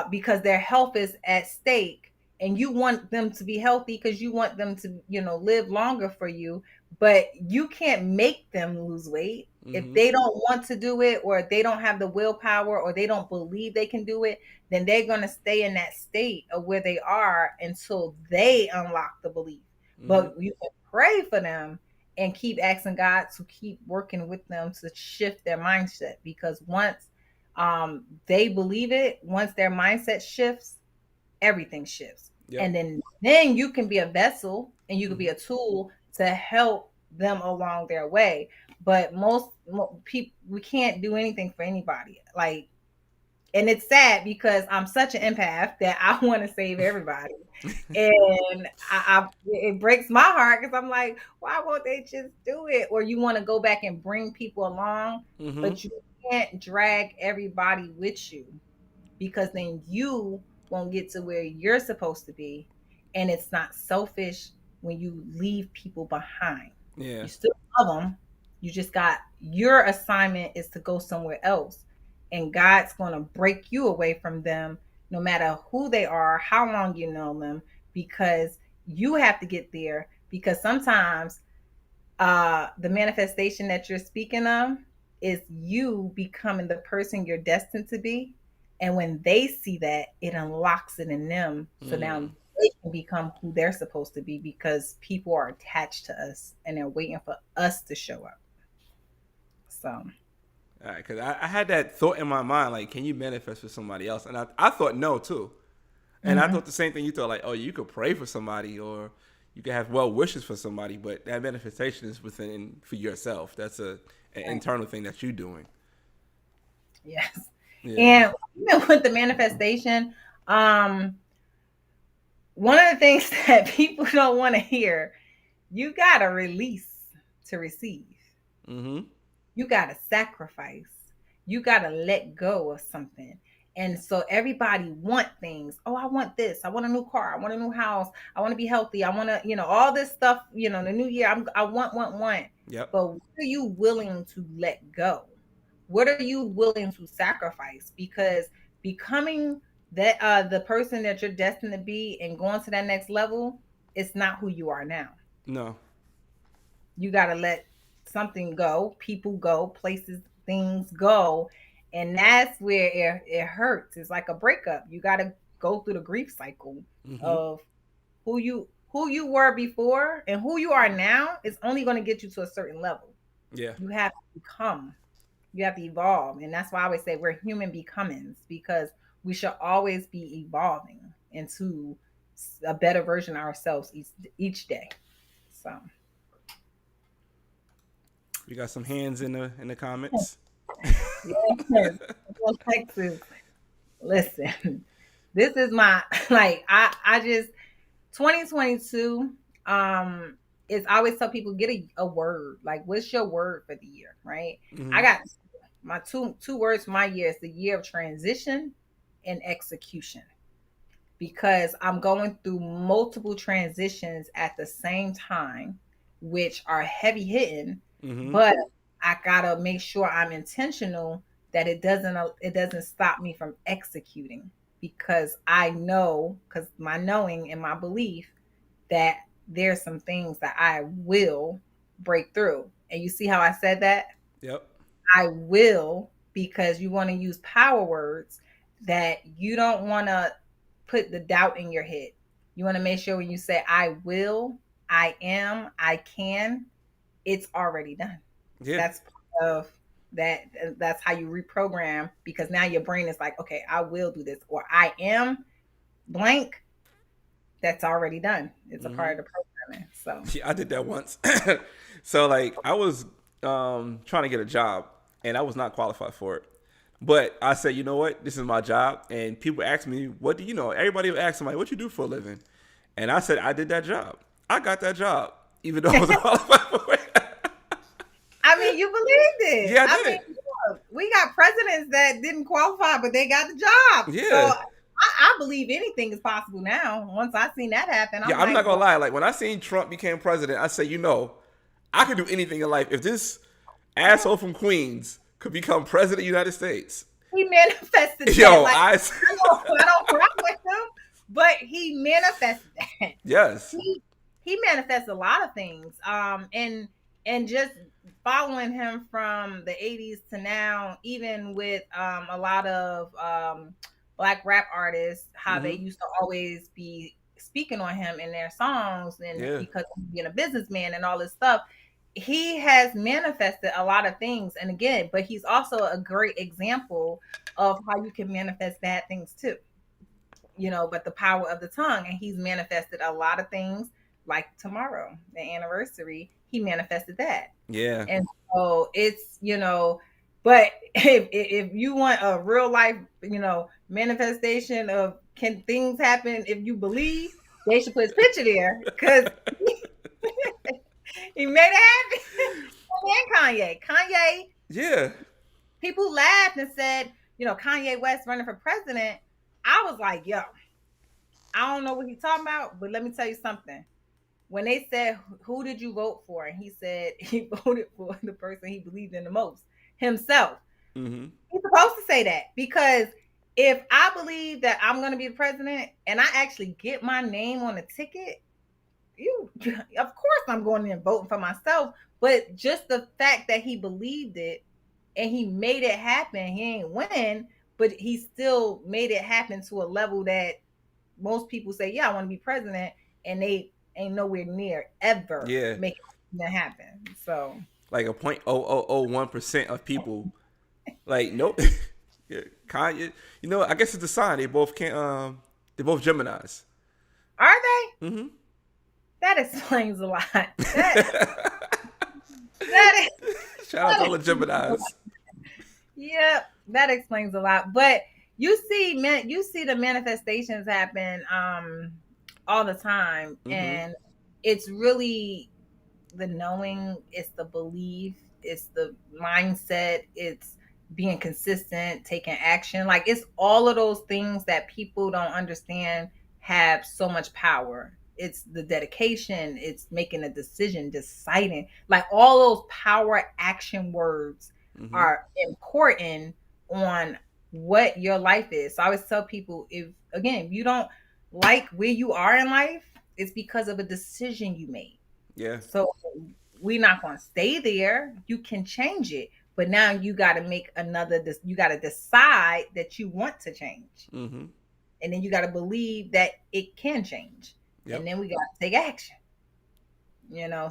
because their health is at stake, and you want them to be healthy because you want them to live longer for you, but you can't make them lose weight. If they don't want to do it, or if they don't have the willpower, or they don't believe they can do it, then they're going to stay in that state of where they are until they unlock the belief. But you can pray for them and keep asking God to keep working with them to shift their mindset, because once they believe it, once their mindset shifts, everything shifts. Yep. And then you can be a vessel, and you can be a tool to help them along their way. But most people, we can't do anything for anybody. Like, and it's sad because I'm such an empath that I want to save everybody. And it breaks my heart because I'm like, why won't they just do it? Or you want to go back and bring people along, but you can't drag everybody with you, because then you won't get to where you're supposed to be. And it's not selfish when you leave people behind. Yeah. You still love them. You just got, your assignment is to go somewhere else. And God's going to break you away from them, no matter who they are, how long you know them, because you have to get there. Because sometimes the manifestation that you're speaking of is you becoming the person you're destined to be. And when they see that, it unlocks it in them. So now they can become who they're supposed to be, because people are attached to us and they're waiting for us to show up. So. All right, because I had that thought in my mind, like, can you manifest for somebody else? And I thought no, too. And I thought the same thing you thought, like, oh, you could pray for somebody, or you could have well wishes for somebody, but that manifestation is within for yourself. That's an internal thing that you're doing. Yes. Yeah. And even with the manifestation, one of the things that people don't want to hear, you got to release to receive. You got to sacrifice. You got to let go of something. And so everybody want things. Oh, I want this. I want a new car. I want a new house. I want to be healthy. I want to, all this stuff, the new year, I want. Yep. But what are you willing to let go? What are you willing to sacrifice? Because becoming that the person that you're destined to be and going to that next level, it's not who you are now. No. You got to let something go, people go, places, things go. And that's where it hurts. It's like a breakup. You got to go through the grief cycle of who you were before, and who you are now is only going to get you to a certain level. Yeah. You have to become. You have to evolve. And that's why I always say we're human becomings, because we should always be evolving into a better version of ourselves each day. So we got some hands in the comments. Yes. Texas. Listen, this is my, I just 2022 is, I always tell people, get a word. Like, what's your word for the year, right? I got my two words for my year is the year of transition and execution, because I'm going through multiple transitions at the same time, which are heavy hitting, but I gotta make sure I'm intentional, that it doesn't stop me from executing, because I know, because my knowing and my belief that there's some things that I will break through. And you see how I said that? Yep. I will, because you want to use power words that you don't want to put the doubt in your head. You want to make sure when you say I will, I am, I can, it's already done. Yeah. That's part of that. That's how you reprogram, because now your brain is like, okay, I will do this, or I am blank. That's already done. It's a part of the programming. So yeah, I did that once. So like, I was trying to get a job, and I was not qualified for it. But I said, you know what? This is my job. And people ask me, what do you know? Everybody would ask somebody, what you do for a living? And I said, I did that job. I got that job, even though I wasn't qualified for it. I mean, you believed it. Yeah, I did. Look, we got presidents that didn't qualify, but they got the job. Yeah. So I believe anything is possible now. Once I seen that happen, I'm not going to lie. Like, when I seen Trump became president, I said, I could do anything in life. If this asshole from Queens could become president of the United States. He manifested that. Yo, I don't cry with him, but he manifested that. Yes. He manifests a lot of things. And and just following him from the 80s to now, even with a lot of black rap artists, how they used to always be speaking on him in their songs, and because of being a businessman and all this stuff, he has manifested a lot of things. And again, but he's also a great example of how you can manifest bad things too. But the power of the tongue, and he's manifested a lot of things. Like tomorrow, the anniversary, he manifested that. Yeah. And so it's, but if you want a real life, manifestation of can things happen if you believe, they should put his picture there, because he made it happen. And Kanye. Yeah. People laughed and said, Kanye West running for president. I was like, yo, I don't know what he's talking about, but let me tell you something. When they said, who did you vote for? And he said he voted for the person he believed in the most, himself. Mm-hmm. He's supposed to say that, because if I believe that I'm going to be the president and I actually get my name on a ticket, of course I'm going in and voting for myself. But just the fact that he believed it and he made it happen, he ain't win, but he still made it happen to a level that most people say, yeah, I want to be president, and they ain't nowhere near ever making that happen. So like a 0.0001% of people, like nope. Yeah, Kanye. I guess it's a sign they both can't. They're both Geminis. Are they? Mm-hmm. That explains a lot. Shout out to all the Geminis. Yep, that explains a lot. But you see the manifestations happen all the time, and it's really the knowing, it's the belief, it's the mindset, it's being consistent, taking action. Like, it's all of those things that people don't understand have so much power. It's the dedication, it's making a decision, deciding. Like, all those power action words are important on what your life is. So I always tell people, if you don't like where you are in life, it's because of a decision you made. Yeah. So we're not going to stay there. You can change it, but now you got to make you got to decide that you want to change. Mm-hmm. And then you got to believe that it can change. Yep. And then we got to take action.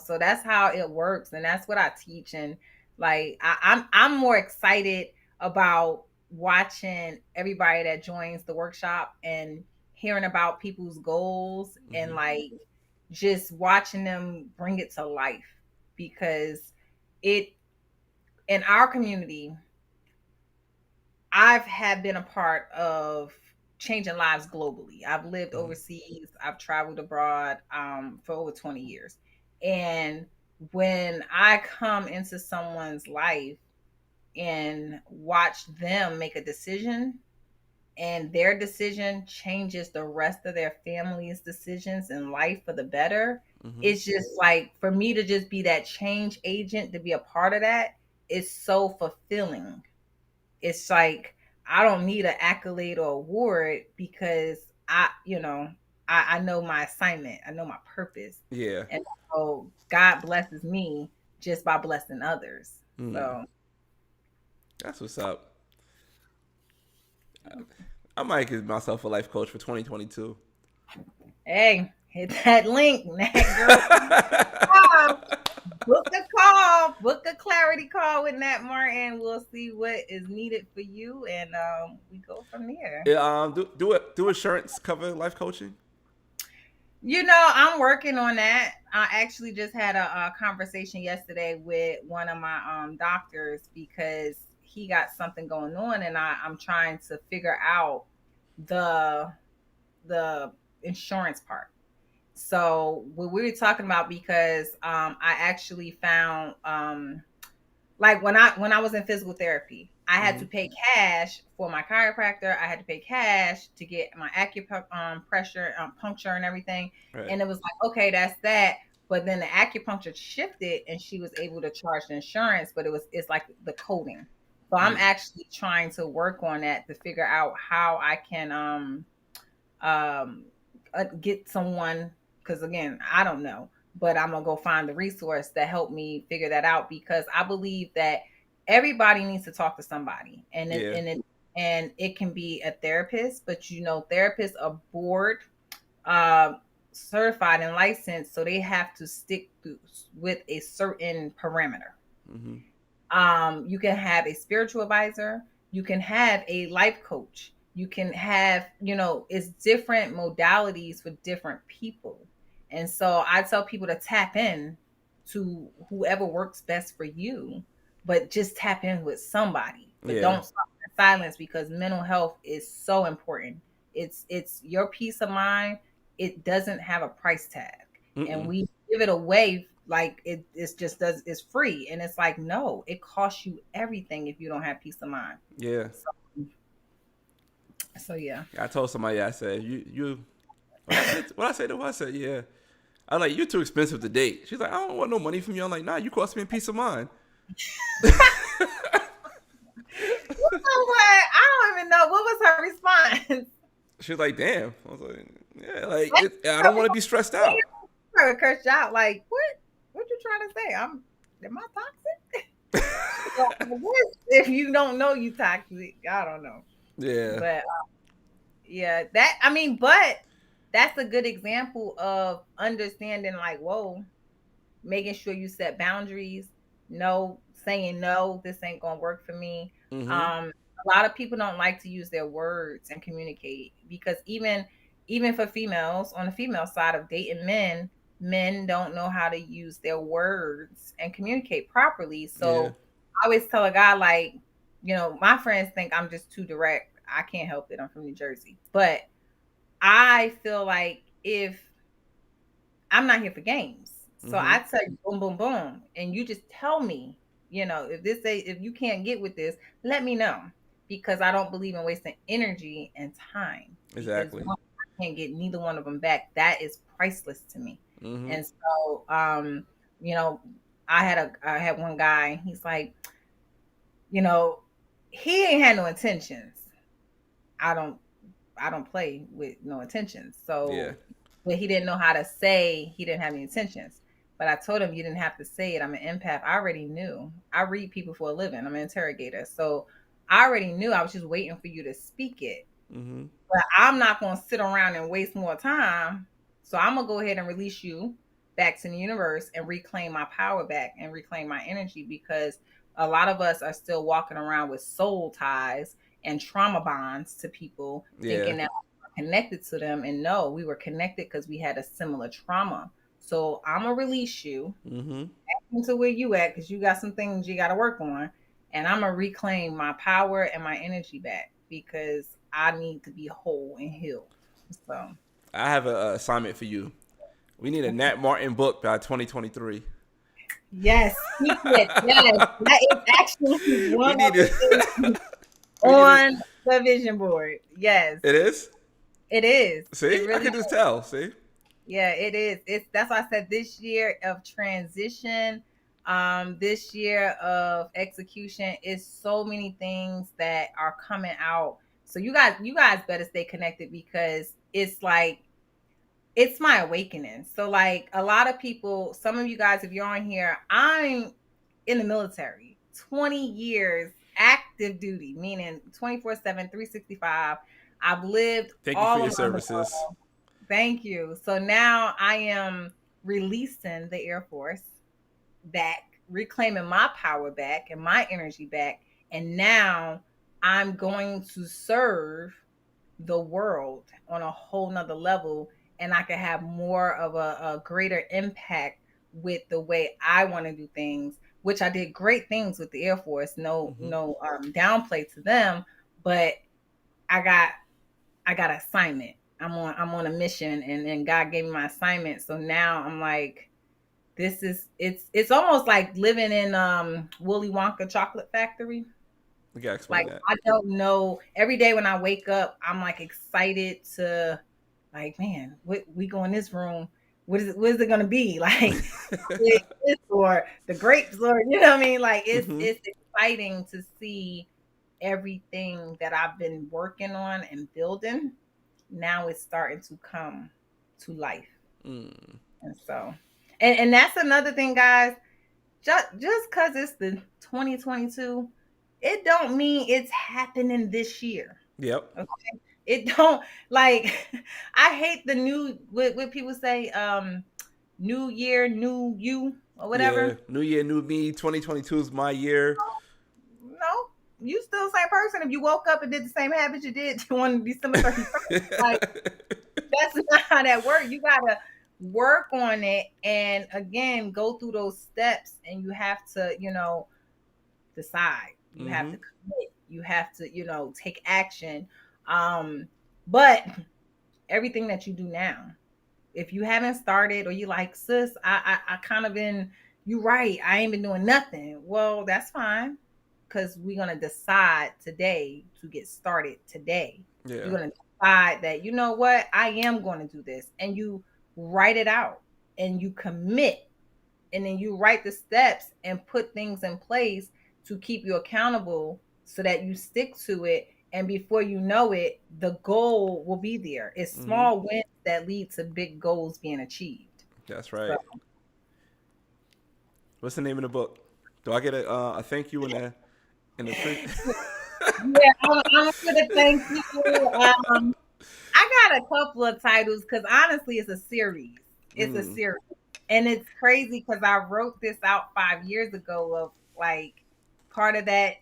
So that's how it works. And that's what I teach. And like, I'm more excited about watching everybody that joins the workshop and hearing about people's goals and like just watching them bring it to life, because in our community, have been a part of changing lives globally. I've lived overseas. I've traveled abroad for over 20 years. And when I come into someone's life and watch them make a decision, and their decision changes the rest of their family's decisions in life for the better, it's just like, for me to just be that change agent, to be a part of that, is so fulfilling. It's like, I don't need an accolade or award, because I know my assignment. I know my purpose. Yeah. And so God blesses me just by blessing others. So that's what's up. I might give myself a life coach for 2022. Hey, hit that link, girl. Book a clarity call with Nat Martin. We'll see what is needed for you, and we go from there. Yeah, do insurance cover life coaching? I'm working on that. I actually just had a conversation yesterday with one of my doctors, because he got something going on, and I'm trying to figure out the insurance part. So what we were talking about, because I actually found like when I was in physical therapy, I had to pay cash for my chiropractor. I had to pay cash to get my acupressure, puncture and everything. Right. And it was like, okay, that's that. But then the acupuncture shifted, and she was able to charge the insurance, but it's like the coding. So I'm actually trying to work on that to figure out how I can get someone, because again, I don't know, but I'm gonna go find the resource that helped me figure that out, because I believe that everybody needs to talk to somebody, and it can be a therapist, but therapists are board certified and licensed, so they have to stick with a certain parameter. You can have a spiritual advisor, you can have a life coach, you can have, it's different modalities for different people. And so I tell people to tap in to whoever works best for you, but just tap in with somebody. But don't stop in silence, because mental health is so important. It's your peace of mind. It doesn't have a price tag. And we give it away like it's free, and it's like, no, it costs you everything if you don't have peace of mind. So yeah, I told somebody, I said, you what I said to her, I said, yeah, I like, you're too expensive to date. She's like, I don't want no money from you. I'm like, nah, you cost me a peace of mind. You know what, I don't even know what was her response. She was like, damn. I was like, yeah, like I don't want to be stressed out. I would curse you out, like, what you trying to say? Am I toxic? If you don't know you toxic, I don't know. Yeah. But but that's a good example of understanding, like, whoa, making sure you set boundaries. No, saying no, this ain't gonna work for me. A lot of people don't like to use their words and communicate, because even for females, on the female side of dating men don't know how to use their words and communicate properly. So I always tell a guy, like, my friends think I'm just too direct. I can't help it. I'm from New Jersey. But I feel like, if I'm not here for games. So I tell you, boom, boom, boom. And you just tell me, if you can't get with this, let me know. Because I don't believe in wasting energy and time. Exactly. Because I can't get neither one of them back. That is priceless to me. And so, I had one guy, he's like, he ain't had no intentions. I don't play with no intentions. So, but he didn't know how to say he didn't have any intentions. But I told him, you didn't have to say it. I'm an empath. I already knew. I read people for a living. I'm an interrogator. So I already knew. I was just waiting for you to speak it. But I'm not going to sit around and waste more time. So I'm going to go ahead and release you back to the universe and reclaim my power back and reclaim my energy, because a lot of us are still walking around with soul ties and trauma bonds to people, thinking that we're connected to them. And no, we were connected because we had a similar trauma. So I'm going to release you back into where you at, because you got some things you got to work on. And I'm going to reclaim my power and my energy back, because I need to be whole and healed. So I have an assignment for you. We need a Nat Martin book by 2023. Yes, yes, that is actually one of the things on the vision board. Yes, it is. It is. See, it really I can just tell. See. Yeah, it is. That's why I said this year of transition, this year of execution, is so many things that are coming out. So you guys better stay connected, because it's like, it's my awakening. So like, a lot of people, some of you guys, if you're on here, I'm in the military, 20 years active duty, meaning 24/7, 365. I've lived Thank you all for your around services. the world. Thank you. So now I am releasing the Air Force back, reclaiming my power back and my energy back. And now I'm going to serve the world on a whole nother level. And I can have more of a greater impact with the way I want to do things, which I did great things with the Air Force. No downplay to them, but I got assignment. I'm on a mission, and God gave me my assignment. So now I'm like, it's almost like living in Willy Wonka chocolate factory. We gotta explain that. I don't know. Every day when I wake up, I'm like excited to, like, man, we go in this room. What is it gonna be? Like this, or the grapes, or you know what I mean? Like it's exciting to see everything that I've been working on and building. Now it's starting to come to life. And so And that's another thing, guys. Just because it's the 2022, it don't mean it's happening this year. Yep. Okay. It don't like I hate the new what people say, new year, new you or whatever. Yeah. New year, new me. 2022 is my year. No, you still the same person if you woke up and did the same habits you did on December 31st. Like that's not how that works. You gotta work on it and again go through those steps and you have to, decide. You have to commit. You have to, take action. But everything that you do now, if you haven't started or you like, sis, I kind of been, you right, I ain't been doing nothing. Well, that's fine. Because we're gonna decide today to get started today. Yeah. You're gonna decide that, you know what, I am going to do this. And you write it out and you commit. And then you write the steps and put things in place to keep you accountable so that you stick to it. And before you know it, the goal will be there. It's small wins that lead to big goals being achieved. That's right. So. What's the name of the book? Do I get a thank you in the Yeah, I'm gonna thank you. I got a couple of titles because honestly, it's a series. It's a series. And it's crazy because I wrote this out 5 years ago of like part of that,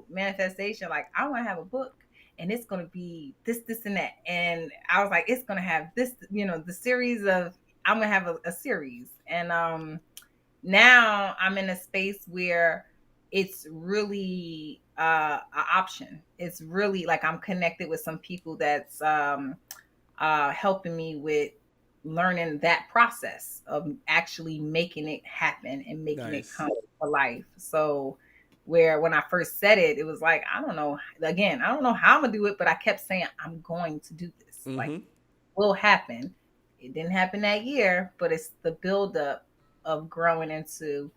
manifestation. Like, I want to have a book and it's going to be this, and that. And I was like, it's going to have this, the series of, I'm going to have a series. And now I'm in a space where it's really an option. It's really like I'm connected with some people that's helping me with learning that process of actually making it happen and making it come to life. So where when I first said it, it was like, I don't know how I'm gonna do it, but I kept saying I'm going to do this. Like, it will happen. It didn't happen that year, but it's the buildup of growing into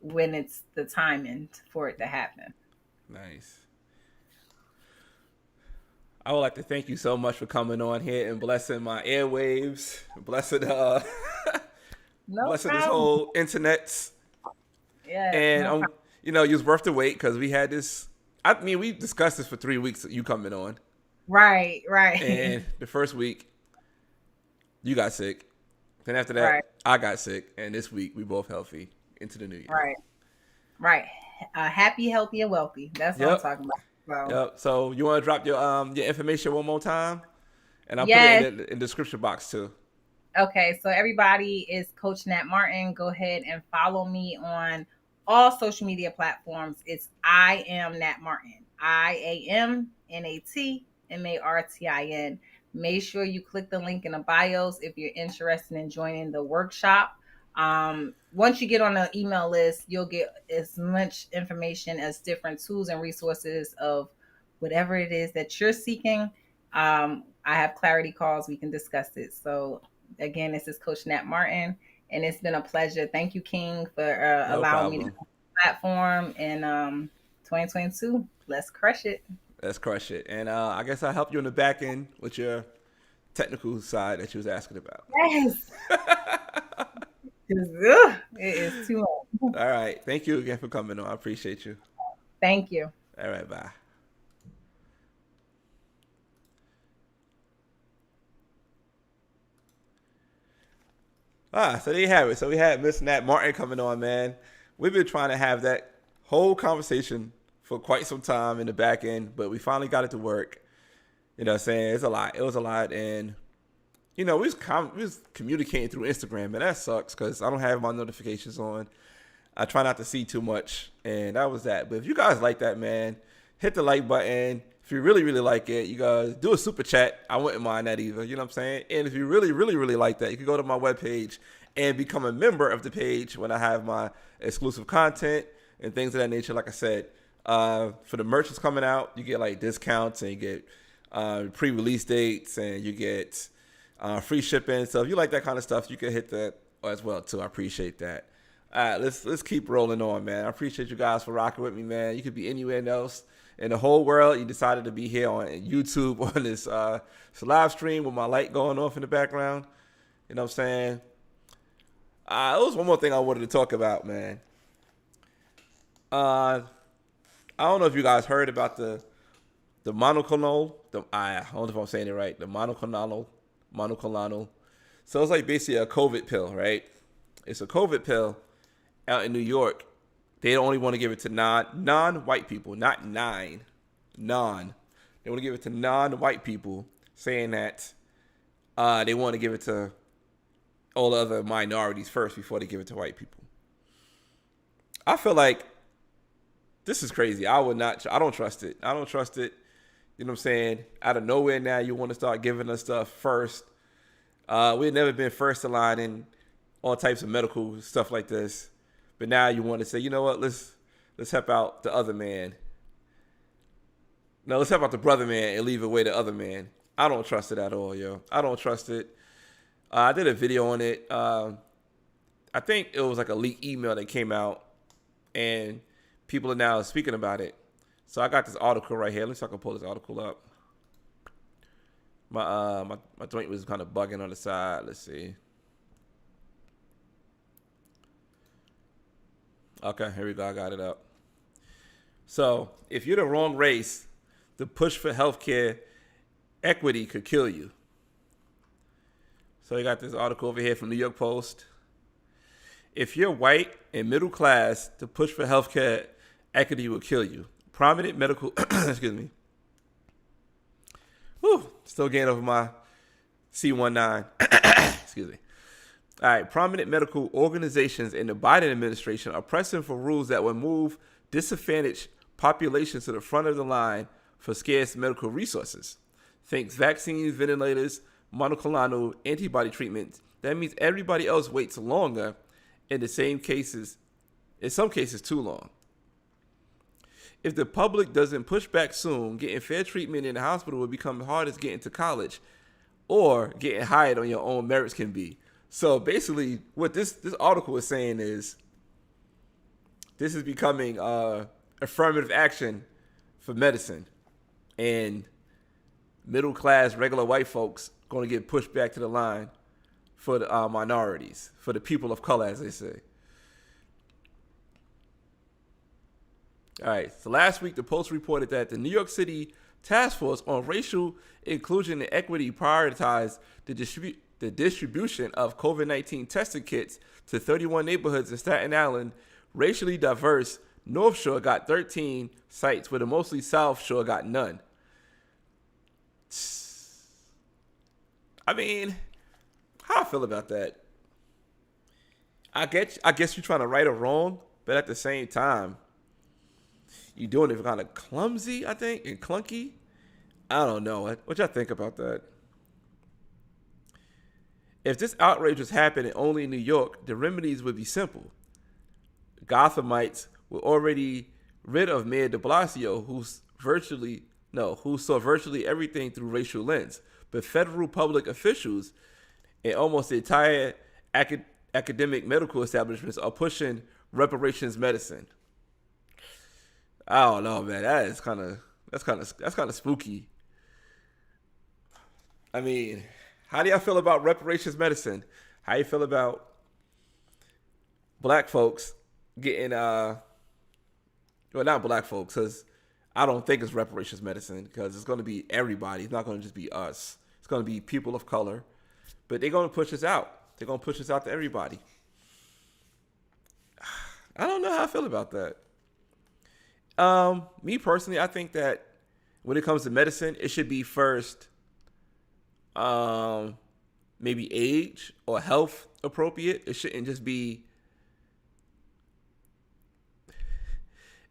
when it's the timing for it to happen. Nice. I would like to thank you so much for coming on here and blessing my airwaves, blessing blessing this whole internet. Yeah. And you was worth the wait because we had this. I mean, we discussed this for 3 weeks. You coming on? Right. And the first week, you got sick. Then after that, I got sick. And this week, we both healthy into the new year. Right. Happy, healthy, and wealthy. That's what I'm talking about. Yep. So you want to drop your information one more time, and I'll put it in the description box too. Okay, so everybody is Coach Nat Martin. Go ahead and follow me on all social media platforms. It's I am Nat Martin. IAMNATMARTIN. Make sure you click the link in the bios if you're interested in joining the workshop. Once you get on the email list, you'll get as much information as different tools and resources of whatever it is that you're seeking. I have clarity calls. We can discuss it. So again, this is Coach Nat Martin, and it's been a pleasure. Thank you, King, for allowing me to come on the platform in 2022. Let's crush it. Let's crush it. And I guess I'll help you on the back end with your technical side that you was asking about. Yes. It is too much. All right. Thank you again for coming on. I appreciate you. Thank you. All right. Bye. So there you have it. So we had Miss Nat Martin coming on, man. We've been trying to have that whole conversation for quite some time in the back end, but we finally got it to work. You know what I'm saying? It's a lot. It was a lot. And, we was communicating through Instagram, and that sucks because I don't have my notifications on. I try not to see too much, and that was that. But if you guys like that, man, hit the like button. If you really, really like it, you guys do a super chat. I wouldn't mind that either. You know what I'm saying? And if you really, really, really like that, you can go to my webpage and become a member of the page when I have my exclusive content and things of that nature. Like I said, for the merch that's coming out, you get like discounts and you get pre-release dates and you get free shipping. So if you like that kind of stuff, you can hit that as well too. I appreciate that. All right, let's keep rolling on, man. I appreciate you guys for rocking with me, man. You could be anywhere else in the whole world. You decided to be here on YouTube on this live stream with my light going off in the background. You know what I'm saying? was one more thing I wanted to talk about, man. I don't know if you guys heard about the monoclonal. I don't know if I'm saying it right. The monoclonal. So it's like basically a COVID pill, right? It's a COVID pill out in New York. They only want to give it to non-white people, not nine, non. They want to give it to non-white people, saying that they want to give it to all the other minorities first before they give it to white people. I feel like this is crazy. I don't trust it. I don't trust it. You know what I'm saying? Out of nowhere now, you want to start giving us stuff first. We've never been first in line in all types of medical stuff like this. But now you want to say, you know what? Let's help out the other man. No, let's help out the brother man and leave away the other man. I don't trust it at all, yo. I don't trust it. I did a video on it. I think it was like a leaked email that came out, and people are now speaking about it. So I got this article right here. Let me see if I can pull this article up. My joint was kind of bugging on the side. Let's see. Okay, here we go. I got it up. So if you're the wrong race, the push for healthcare equity could kill you. So you got this article over here from New York Post. If you're white and middle class, the push for healthcare equity will kill you. Prominent medical, excuse me. Whew, still getting over my C19. Excuse me. All right, prominent medical organizations in the Biden administration are pressing for rules that would move disadvantaged populations to the front of the line for scarce medical resources. Think vaccines, ventilators, monoclonal antibody treatments. That means everybody else waits longer, in some cases too long. If the public doesn't push back soon, getting fair treatment in the hospital will become as hard as getting to college or getting hired on your own merits can be. So basically what this article is saying is this is becoming affirmative action for medicine, and middle class regular white folks going to get pushed back to the line for the minorities, for the people of color, as they say. All right, so last week the Post reported that the New York City Task Force on Racial Inclusion and Equity prioritized the distribution of COVID-19 testing kits to 31 neighborhoods in Staten Island. Racially diverse North Shore got 13 sites, where the mostly South Shore got none. I mean, how I feel about that? I guess you're trying to right or wrong, but at the same time, you're doing it kind of clumsy, I think, and clunky. I don't know. What y'all think about that? If this outrage was happening only in New York, the remedies would be simple. Gothamites were already rid of Mayor de Blasio, who saw virtually everything through racial lens. But federal public officials and almost the entire academic medical establishments are pushing reparations medicine. I don't know, man. That's kind of spooky. I mean, how do y'all feel about reparations medicine? How you feel about black folks getting well, not black folks, because I don't think it's reparations medicine, because it's going to be everybody. It's not going to just be us. It's going to be people of color, but they're going to push us out. They're going to push us out to everybody. I don't know how I feel about that. Me personally, I think that when it comes to medicine, it should be first, maybe age or health appropriate. It shouldn't just be.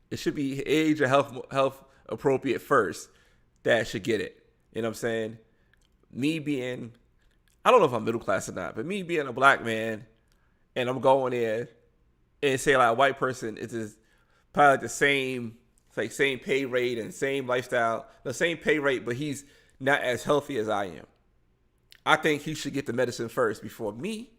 It should be age or health appropriate first. That should get it. You know what I'm saying? Me being, I don't know if I'm middle class or not, but me being a black man, and I'm going there and say like a white person, it's just probably like the same, it's like same pay rate and same lifestyle, the same pay rate, but he's not as healthy as I am. I think he should get the medicine first before me,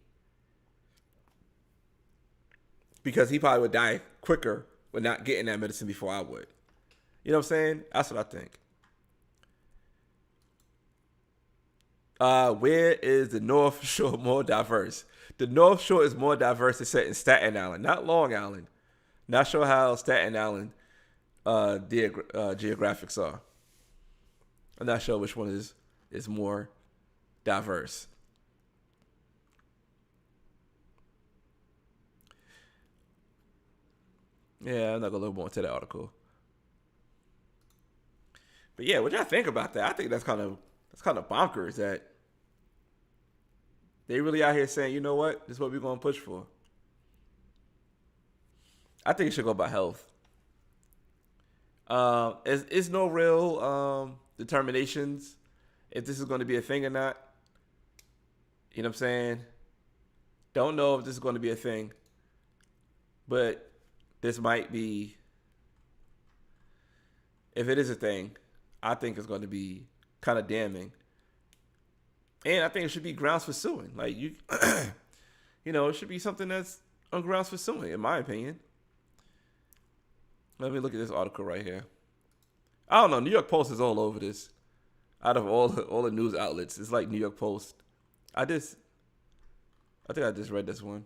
because he probably would die quicker with not getting that medicine before I would. You know what I'm saying? That's what I think. Where is the North Shore more diverse? The North Shore is more diverse. It's set in Staten Island, not Long Island. Not sure how Staten Island geographics are. I'm not sure which one is more diverse. Yeah, I'm not gonna look more into that article. But yeah, what y'all think about that? I think that's kind of bonkers that they really out here saying, you know what, this is what we're gonna push for. I think it should go by health. It's no real determinations if this is going to be a thing or not. You know what I'm saying? Don't know if this is going to be a thing, but this might be. If it is a thing, I think it's going to be kind of damning, and I think it should be grounds for suing. Like you, you know, it should be something that's on grounds for suing, in my opinion. Let me look at this article right here. I don't know. New York Post is all over this. Out of all the news outlets, it's like New York Post. I think I just read this one.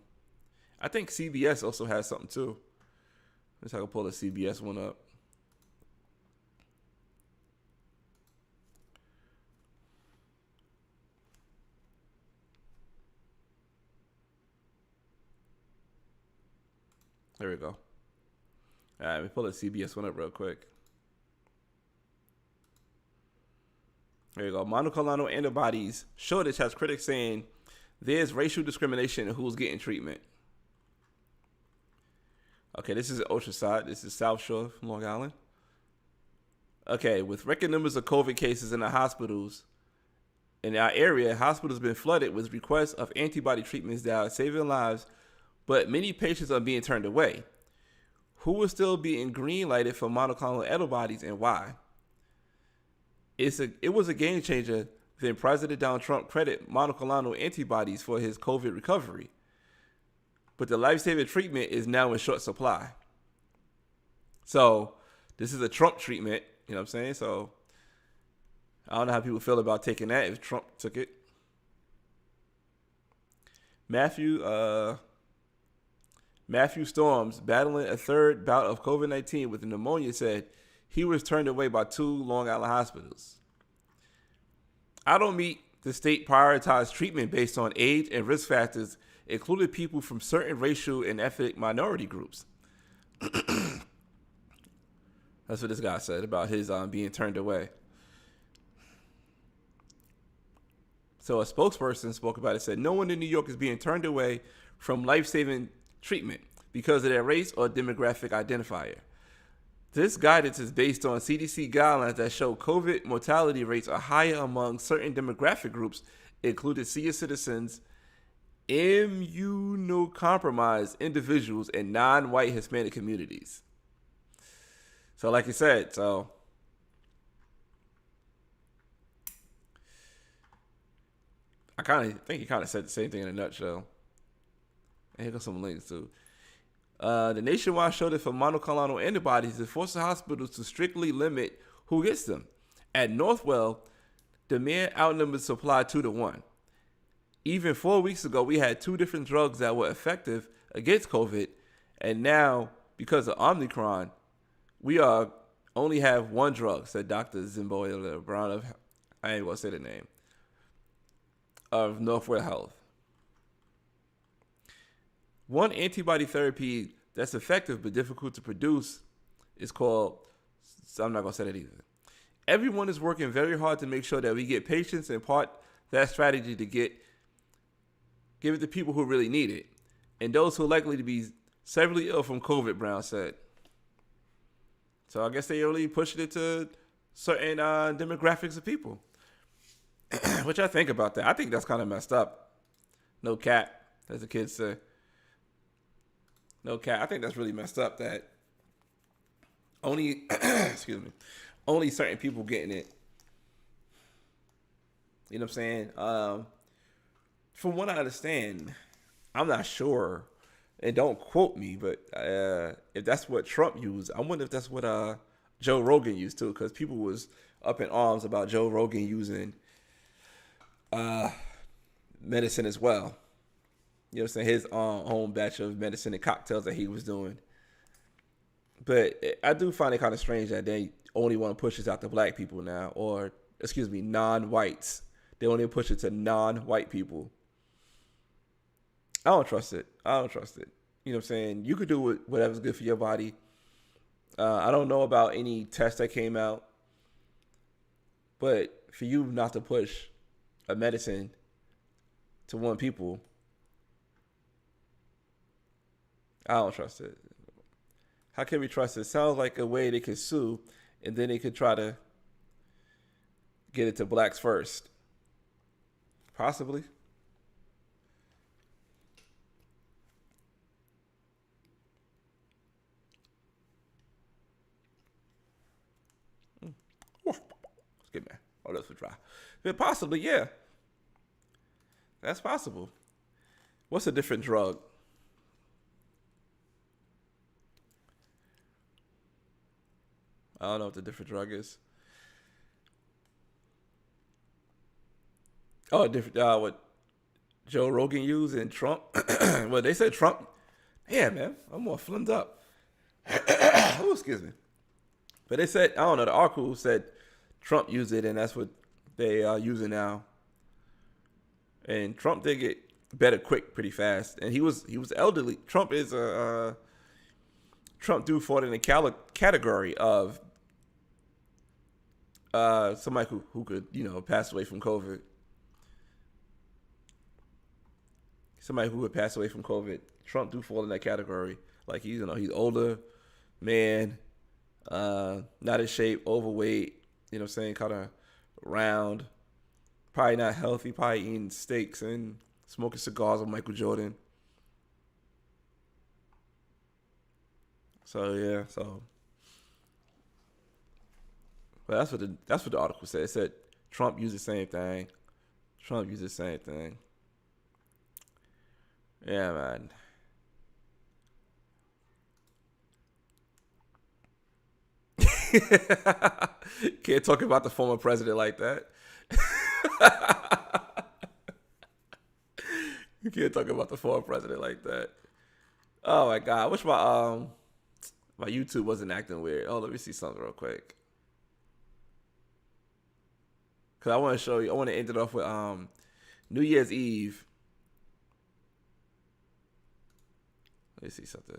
I think CBS also has something too. Let's see if I can pull the CBS one up. There we go. All right, let me pull the CBS one up real quick. There you go. Monoclonal antibodies shortage has critics saying there's racial discrimination in who's getting treatment. Okay, this is Oceanside. This is South Shore, Long Island. Okay, with record numbers of COVID cases in the hospitals in our area, hospitals have been flooded with requests of antibody treatments that are saving lives, but many patients are being turned away. Who is still being green-lighted for monoclonal antibodies and why? It was a game changer. Then President Donald Trump credited monoclonal antibodies for his COVID recovery. But the life-saving treatment is now in short supply. So this is a Trump treatment, you know what I'm saying? So I don't know how people feel about taking that if Trump took it. Matthew Storms, battling a third bout of COVID-19 with pneumonia, said he was turned away by 2 Long Island hospitals. I don't meet the state prioritized treatment based on age and risk factors, including people from certain racial and ethnic minority groups. That's what this guy said about his being turned away. So a spokesperson spoke about it, said no one in New York is being turned away from life-saving treatment because of their race or demographic identifier. This guidance is based on CDC guidelines that show COVID mortality rates are higher among certain demographic groups, including senior citizens, immunocompromised individuals, and non-white Hispanic communities. So like you said, so I think he kind of said the same thing in a nutshell. And here goes some links too. The nationwide shortage for monoclonal antibodies is forcing hospitals to strictly limit who gets them. At Northwell, demand outnumbers supply 2-1. Even 4 weeks ago, we had 2 different drugs that were effective against COVID, and now, because of Omicron, we only have 1 drug, said Dr. Zimboyle Brown of, I ain't gonna say the name, of Northwell Health. One antibody therapy that's effective but difficult to produce is called, so I'm not going to say that either. Everyone is working very hard to make sure that we get patients and part that strategy to give it to people who really need it and those who are likely to be severely ill from COVID, Brown said. So I guess they really pushing it to certain demographics of people. What y'all think about that? I think that's kind of messed up. No cap, as the kids say. No cap. I think that's really messed up that only, only certain people getting it. You know what I'm saying? From what I understand, I'm not sure, and don't quote me, but if that's what Trump used, I wonder if that's what Joe Rogan used too, because people was up in arms about Joe Rogan using medicine as well. You know what I'm saying? His own batch of medicine and cocktails that he was doing. But I do find it kind of strange that they only want to push this out to black people now, or, excuse me, non-whites. They only push it to non-white people. I don't trust it. You know what I'm saying? You could do whatever's good for your body. I don't know about any tests that came out, but for you not to push a medicine to one people, I don't trust it. How can we trust it? It sounds like a way they could sue, and then they could try to get it to blacks first. Possibly. Excuse me. Oh, that's for dry. But possibly, yeah. That's possible. What's a different drug? I don't know what the different drug is. Oh, different. What Joe Rogan used and Trump. Well, they said Trump. Yeah, man, I'm more flimmed up. Oh, excuse me. But they said, I don't know. The article said Trump used it, and that's what they are using now. And Trump did get better quick, pretty fast, and he was elderly. Trump is Trump do fall in the category of somebody who could, pass away from COVID. Somebody who would pass away from COVID. Trump do fall in that category. Like he's older, man, not in shape, overweight, you know what I'm saying, kind of round, probably not healthy, probably eating steaks and smoking cigars with Michael Jordan. So yeah, but that's what the article said. It said Trump used the same thing. Yeah, man. Can't talk about the former president like that. You can't talk about the former president like that. Oh my God! I wish my YouTube wasn't acting weird. Oh, let me see something real quick. Cause I want to show you. I want to end it off with New Year's Eve. Let me see something.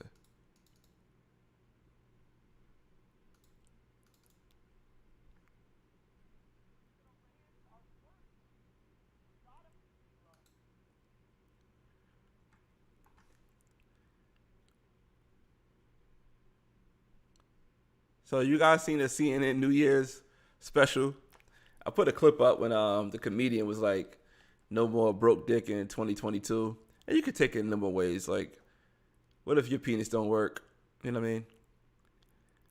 So you guys seen the CNN New Year's special? I put a clip up when the comedian was like, "No more broke dick in 2022," and you could take it in a number of ways. Like, what if your penis don't work? You know what I mean?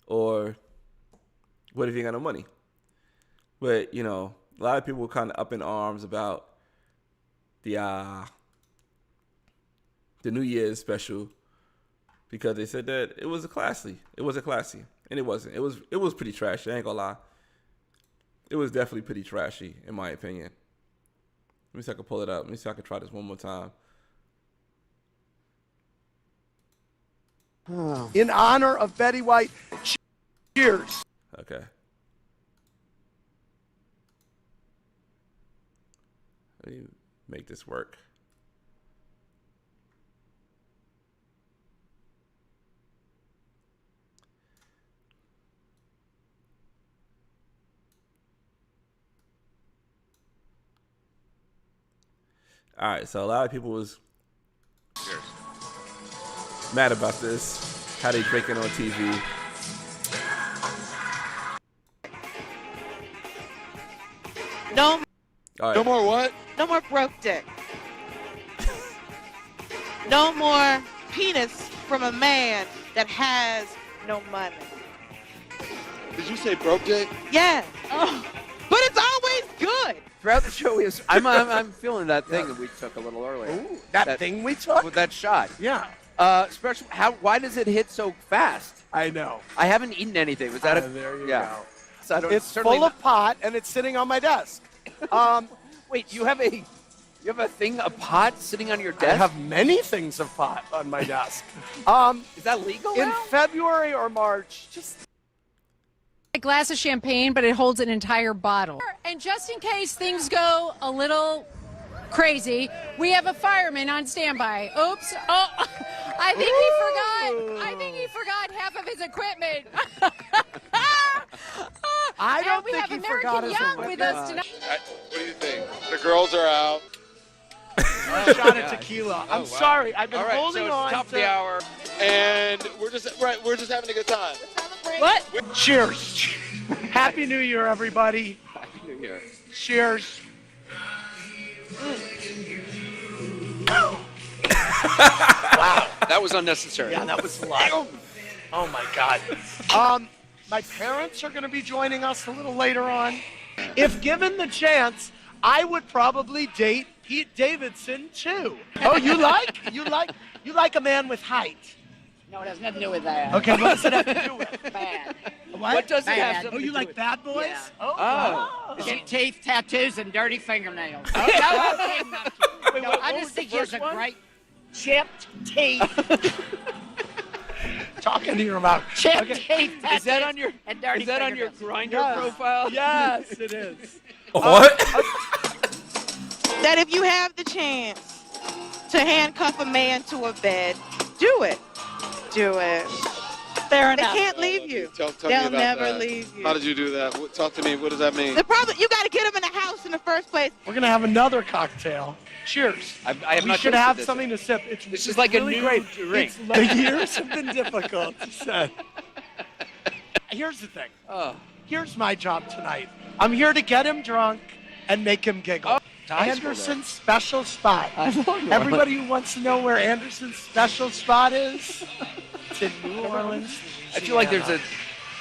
Or what if you ain't got no money? But a lot of people were kind of up in arms about the New Year's special because they said that it wasn't classy, and it wasn't. It was pretty trashy. I ain't gonna lie. It was definitely pretty trashy, in my opinion. Let me see if I can pull it up. Let me see if I can try this one more time. In honor of Betty White, cheers. Okay. Let me make this work. All right, so a lot of people was mad about this, how they drinking on TV. No. Right. No more what? No more broke dick. No more penis from a man that has no money. Did you say broke dick? Yes. Oh. But it's always good. Throughout the show, I'm feeling that thing that we took a little earlier. Ooh, that thing we took? With that shot. Yeah. Special. Why does it hit so fast? I know. I haven't eaten anything. Was that there you go. go. So It's full of pot, and it's sitting on my desk. Wait, you have a thing, a pot sitting on your I desk? have many things of pot on my desk. Is that legal In now? February or March, just A glass of champagne, but it holds an entire bottle. And just in case things go a little crazy, we have a fireman on standby. Oops. Oh, I think he forgot half of his equipment. I don't and we think have he American forgot his Yacht with equipment. us tonight. What do you think? The girls are out. a shot of tequila. I'm sorry. I've been All right, holding so it's on top of to the hour, and we're just having a good time. What? Cheers. Happy New Year, everybody. Happy New Year. Cheers. Wow. That was unnecessary. Yeah, that was a lot. Oh my God. My parents are going to be joining us a little later on. If given the chance, I would probably date Pete Davidson too. Oh, you like a man with height? No, it has nothing to do with that. Okay, what does it have to do with? Bad. What does it have Oh, something you to like do bad boys? Yeah. Oh. Chipped teeth, tattoos, and dirty fingernails. No, I'm kidding, I'm kidding. No, I just think he has a great chipped teeth. Talking to your mouth. Chipped Okay. teeth, tattoos, Is that on your and dirty Is that on your fingernails. Grinder Yes. profile? Yes, it is. What? That if you have the chance to handcuff a man to a bed, do it. Do it. Fair They enough. can't leave you. Tell me They'll about never that. leave you. How did you do that? Talk to me. What does that mean? The problem, you got to get them in the house in the first place. We're gonna have another cocktail. Cheers. I have we not should tasted have this. something to sip. This is like a really new great. drink. The years have been difficult. He said. Here's the thing. Oh. Here's my job tonight. I'm here to get him drunk and make him giggle. Anderson's special spot. Everybody who wants to know where Anderson's special spot is, it's in New Orleans. I feel like there's a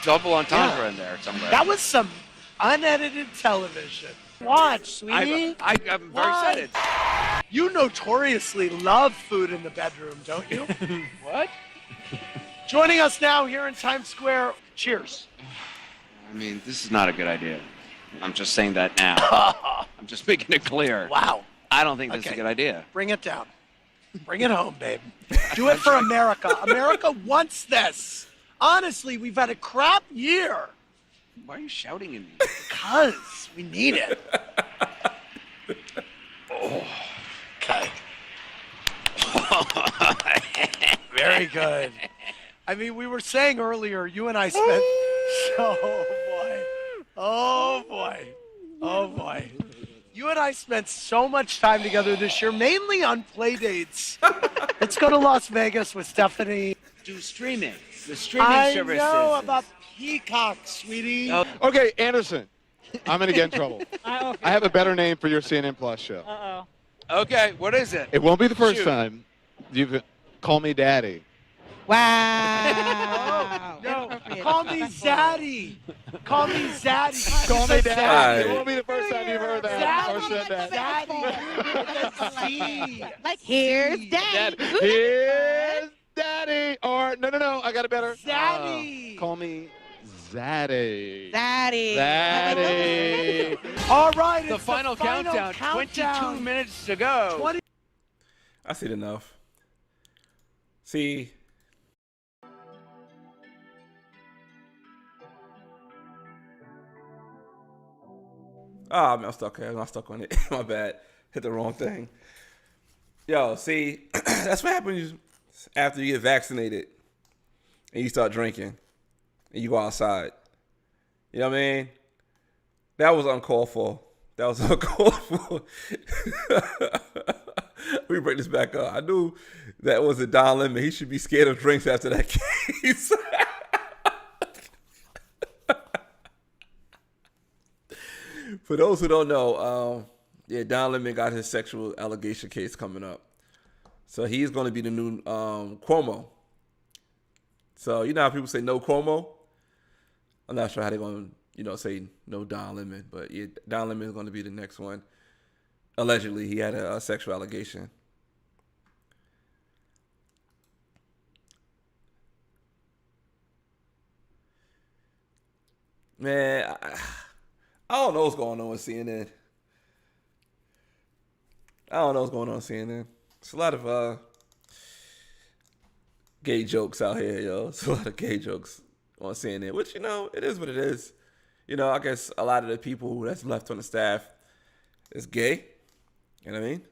double entendre Yeah. in there somewhere. That was some unedited television. Watch, sweetie. I'm very excited. You notoriously love food in the bedroom, don't you? What? Joining us now here in Times Square. Cheers. I mean, this is not a good idea. I'm just saying that now. I'm just making it clear. Wow. I don't think this is Okay. a good idea. Bring it down. Bring it home, babe. Do it for America. America wants this. Honestly, we've had a crap year. Why are you shouting at me? Because we need it. Oh. Okay. Very good. I mean, we were saying earlier, you and I spent. Oh boy. Oh boy. You and I spent so much time together this year, mainly on play dates. Let's go to Las Vegas with Stephanie. Do streaming. The streaming I services. know about Peacock, sweetie. Oh. Okay, Anderson. I'm gonna get in trouble. I have a better name for your CNN Plus show. Okay, what is it? It won't be the first Shoot. time. You've call me Daddy. Wow. No, call me Zaddy. Call me Zaddy. Call me Daddy. Right. It won't be the first time you've heard that or said that. Zaddy. Like, here's Daddy. Here's Daddy. Or no, I got it better. Zaddy. Call me Zaddy. Daddy. Daddy. All right, The it's final countdown. 22 minutes to go. 20 I seen enough. See. Ah, I'm stuck here. I'm not stuck on it. My bad. Hit the wrong thing. Yo, see, that's what happens after you get vaccinated and you start drinking and you go outside. You know what I mean? That was uncalled for. That was uncalled for. We bring this back up. I knew that was a Don Lemon. He should be scared of drinks after that case. For those who don't know, Don Lemon got his sexual allegation case coming up. So he's going to be the new Cuomo. So you know how people say no Cuomo? I'm not sure how they're going to, say no Don Lemon. But yeah, Don Lemon is going to be the next one. Allegedly, he had a sexual allegation. Man, I don't know what's going on with CNN. I don't know what's going on CNN. It's a lot of gay jokes out here, yo. It's a lot of gay jokes on CNN, which, it is what it is. I guess a lot of the people that's left on the staff is gay. You know what I mean?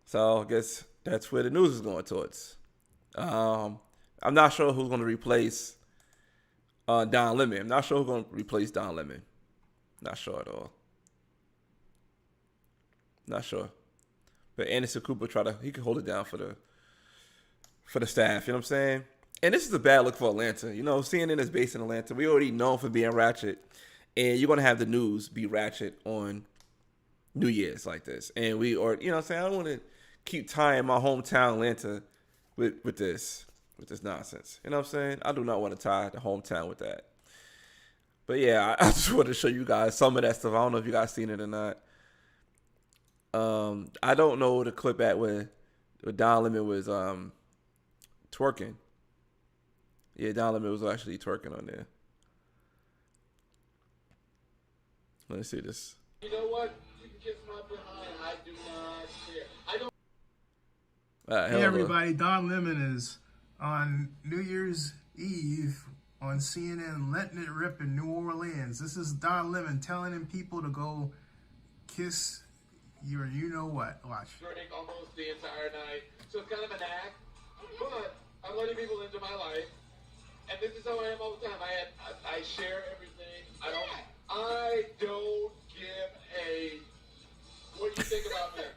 So I guess that's where the news is going towards. I'm not sure who's going to replace Don Lemon. I'm not sure who's going to replace Don Lemon. Not sure at all. Not sure. But Anderson Cooper he could hold it down for the staff. You know what I'm saying? And this is a bad look for Atlanta. CNN is based in Atlanta. We already known for being ratchet. And you're going to have the news be ratchet on New Year's like this. And you know what I'm saying? I don't want to keep tying my hometown Atlanta with this nonsense. You know what I'm saying? I do not want to tie the hometown with that. But yeah, I just wanted to show you guys some of that stuff. I don't know if you guys seen it or not. I don't know the clip at where Don Lemon was twerking. Yeah, Don Lemon was actually twerking on there. Let me see this. You know what? You can kiss my behind. I do not care. I don't. Hey everybody, Don Lemon is on New Year's Eve on CNN letting it rip in New Orleans. This is Don Lemon telling people to go kiss your you-know-what. Watch. Almost the entire night. So it's kind of an act, but I'm letting people into my life. And this is how I am all the time. I share everything. I don't give a what you think about me.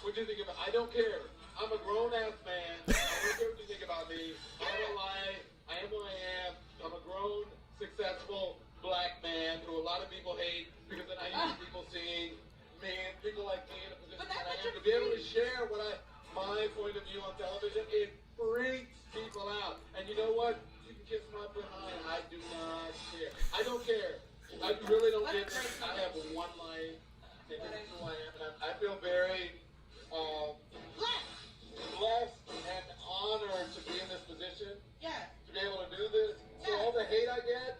What you think about? I don't care. I'm a grown-ass man. I don't care what you think about me. I don't lie. I am who I am. I'm a grown, successful black man who a lot of people hate because then I use people seeing me and people like me in a position that I am to be able to share my point of view on television. It freaks people out. And you know what? You can kiss my behind. I do not care. I don't care. I really don't give it. I have one life. And this is who I am. And I feel very blessed and honored to be in this position. Yeah. To be able to do this. So all the hate I get,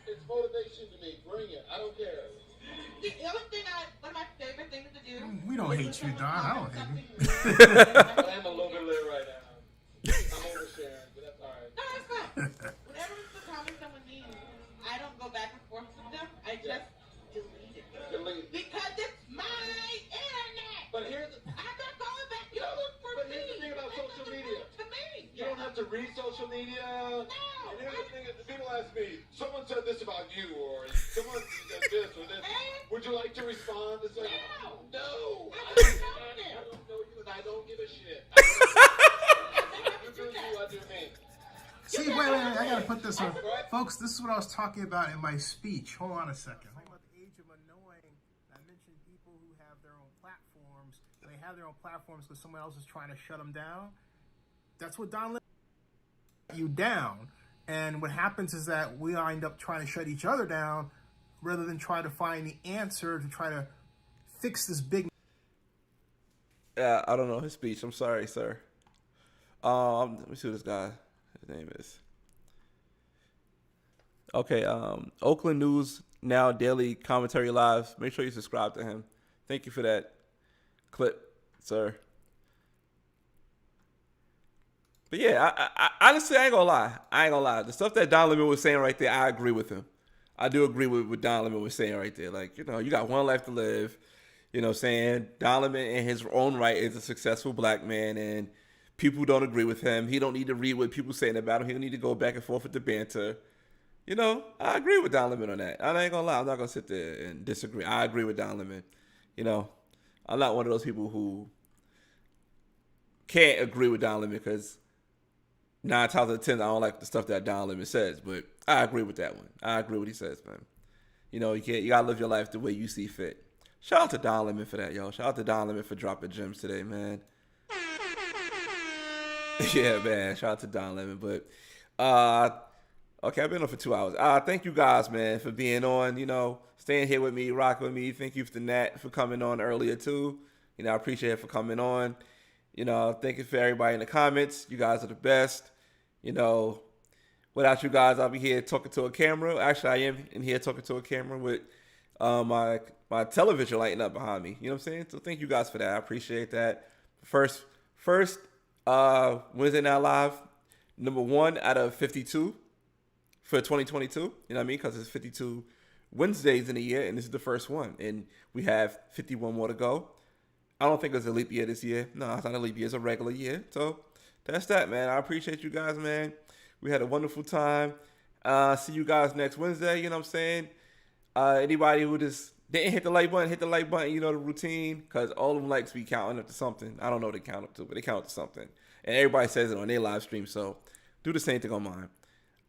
it's motivation to me. Bring it. I don't care. The other thing, one of my favorite things to do. We don't hate you, Don. I don't hate you. I am a little bit lit right now. I'm oversharing, but that's all right. No, that's fine. Whenever the comment someone needs, I don't go back and forth with them. I just delete it. Delete. Because it's my internet. But here's I'm not going back to look for but here's the thing about social media. To me. You don't have to read social media. No. And here's the thing that people ask me, someone said this about you, or someone said this or this. Would you like to respond? It's like, no. I don't know you and I don't give a shit. You do you, I do me. See, wait, I gotta put this on. Folks, this is what I was talking about in my speech. Hold on a second. Talking about the age of annoying. I mentioned people who have their own platforms. They have their own platforms because someone else is trying to shut them down. That's what Don Lemon you down. And what happens is that we end up trying to shut each other down rather than try to find the answer to try to fix this big. Yeah, I don't know his speech. I'm sorry, sir. Let me see what this guy, his name is. Okay, Oakland News Now Daily Commentary Live. Make sure you subscribe to him. Thank you for that clip, sir. But yeah, I honestly, I ain't gonna lie. The stuff that Don Lemon was saying right there, I agree with him. I do agree with what Don Lemon was saying right there. Like, you got one life to live. You know what I'm saying? Don Lemon in his own right is a successful black man, and people don't agree with him. He don't need to read what people saying about him. He don't need to go back and forth with the banter. I agree with Don Lemon on that. I ain't gonna lie. I'm not gonna sit there and disagree. I agree with Don Lemon. I'm not one of those people who can't agree with Don Lemon because 9 times out of 10, I don't like the stuff that Don Lemon says, but I agree with that one. I agree with what he says, man. You gotta live your life the way you see fit. Shout out to Don Lemon for that, yo. Shout out to Don Lemon for dropping gems today, man. Yeah, man. Shout out to Don Lemon. But okay, I've been on for 2 hours. Thank you guys, man, for being on. Staying here with me, rocking with me. Thank you to Nat for coming on earlier too. I appreciate it for coming on. Thank you for everybody in the comments. You guys are the best. Without you guys, I'll be here talking to a camera. Actually, I am in here talking to a camera with my my television lighting up behind me. You know what I'm saying? So thank you guys for that. I appreciate that. First Wednesday Night Live, number 1 out of 52 for 2022. You know what I mean? Because it's 52 Wednesdays in a year, and this is the first one. And we have 51 more to go. I don't think it's a leap year this year. No, it's not a leap year. It's a regular year. So that's that, man. I appreciate you guys, man. We had a wonderful time. See you guys next Wednesday. You know what I'm saying? Anybody who just didn't hit the like button, hit the like button. You know the routine, because all of them likes be counting up to something. I don't know what they count up to, but they count up to something. And everybody says it on their live stream, so do the same thing on mine.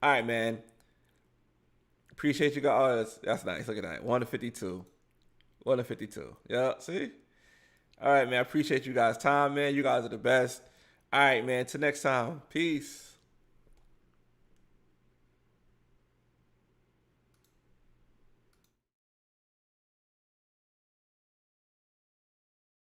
All right, man. Appreciate you guys. Oh, that's nice. Look at that. 1 to 52. 1 to 52. Yeah, see? All right, man. I appreciate you guys' time, man. You guys are the best. All right, man. Till next time. Peace.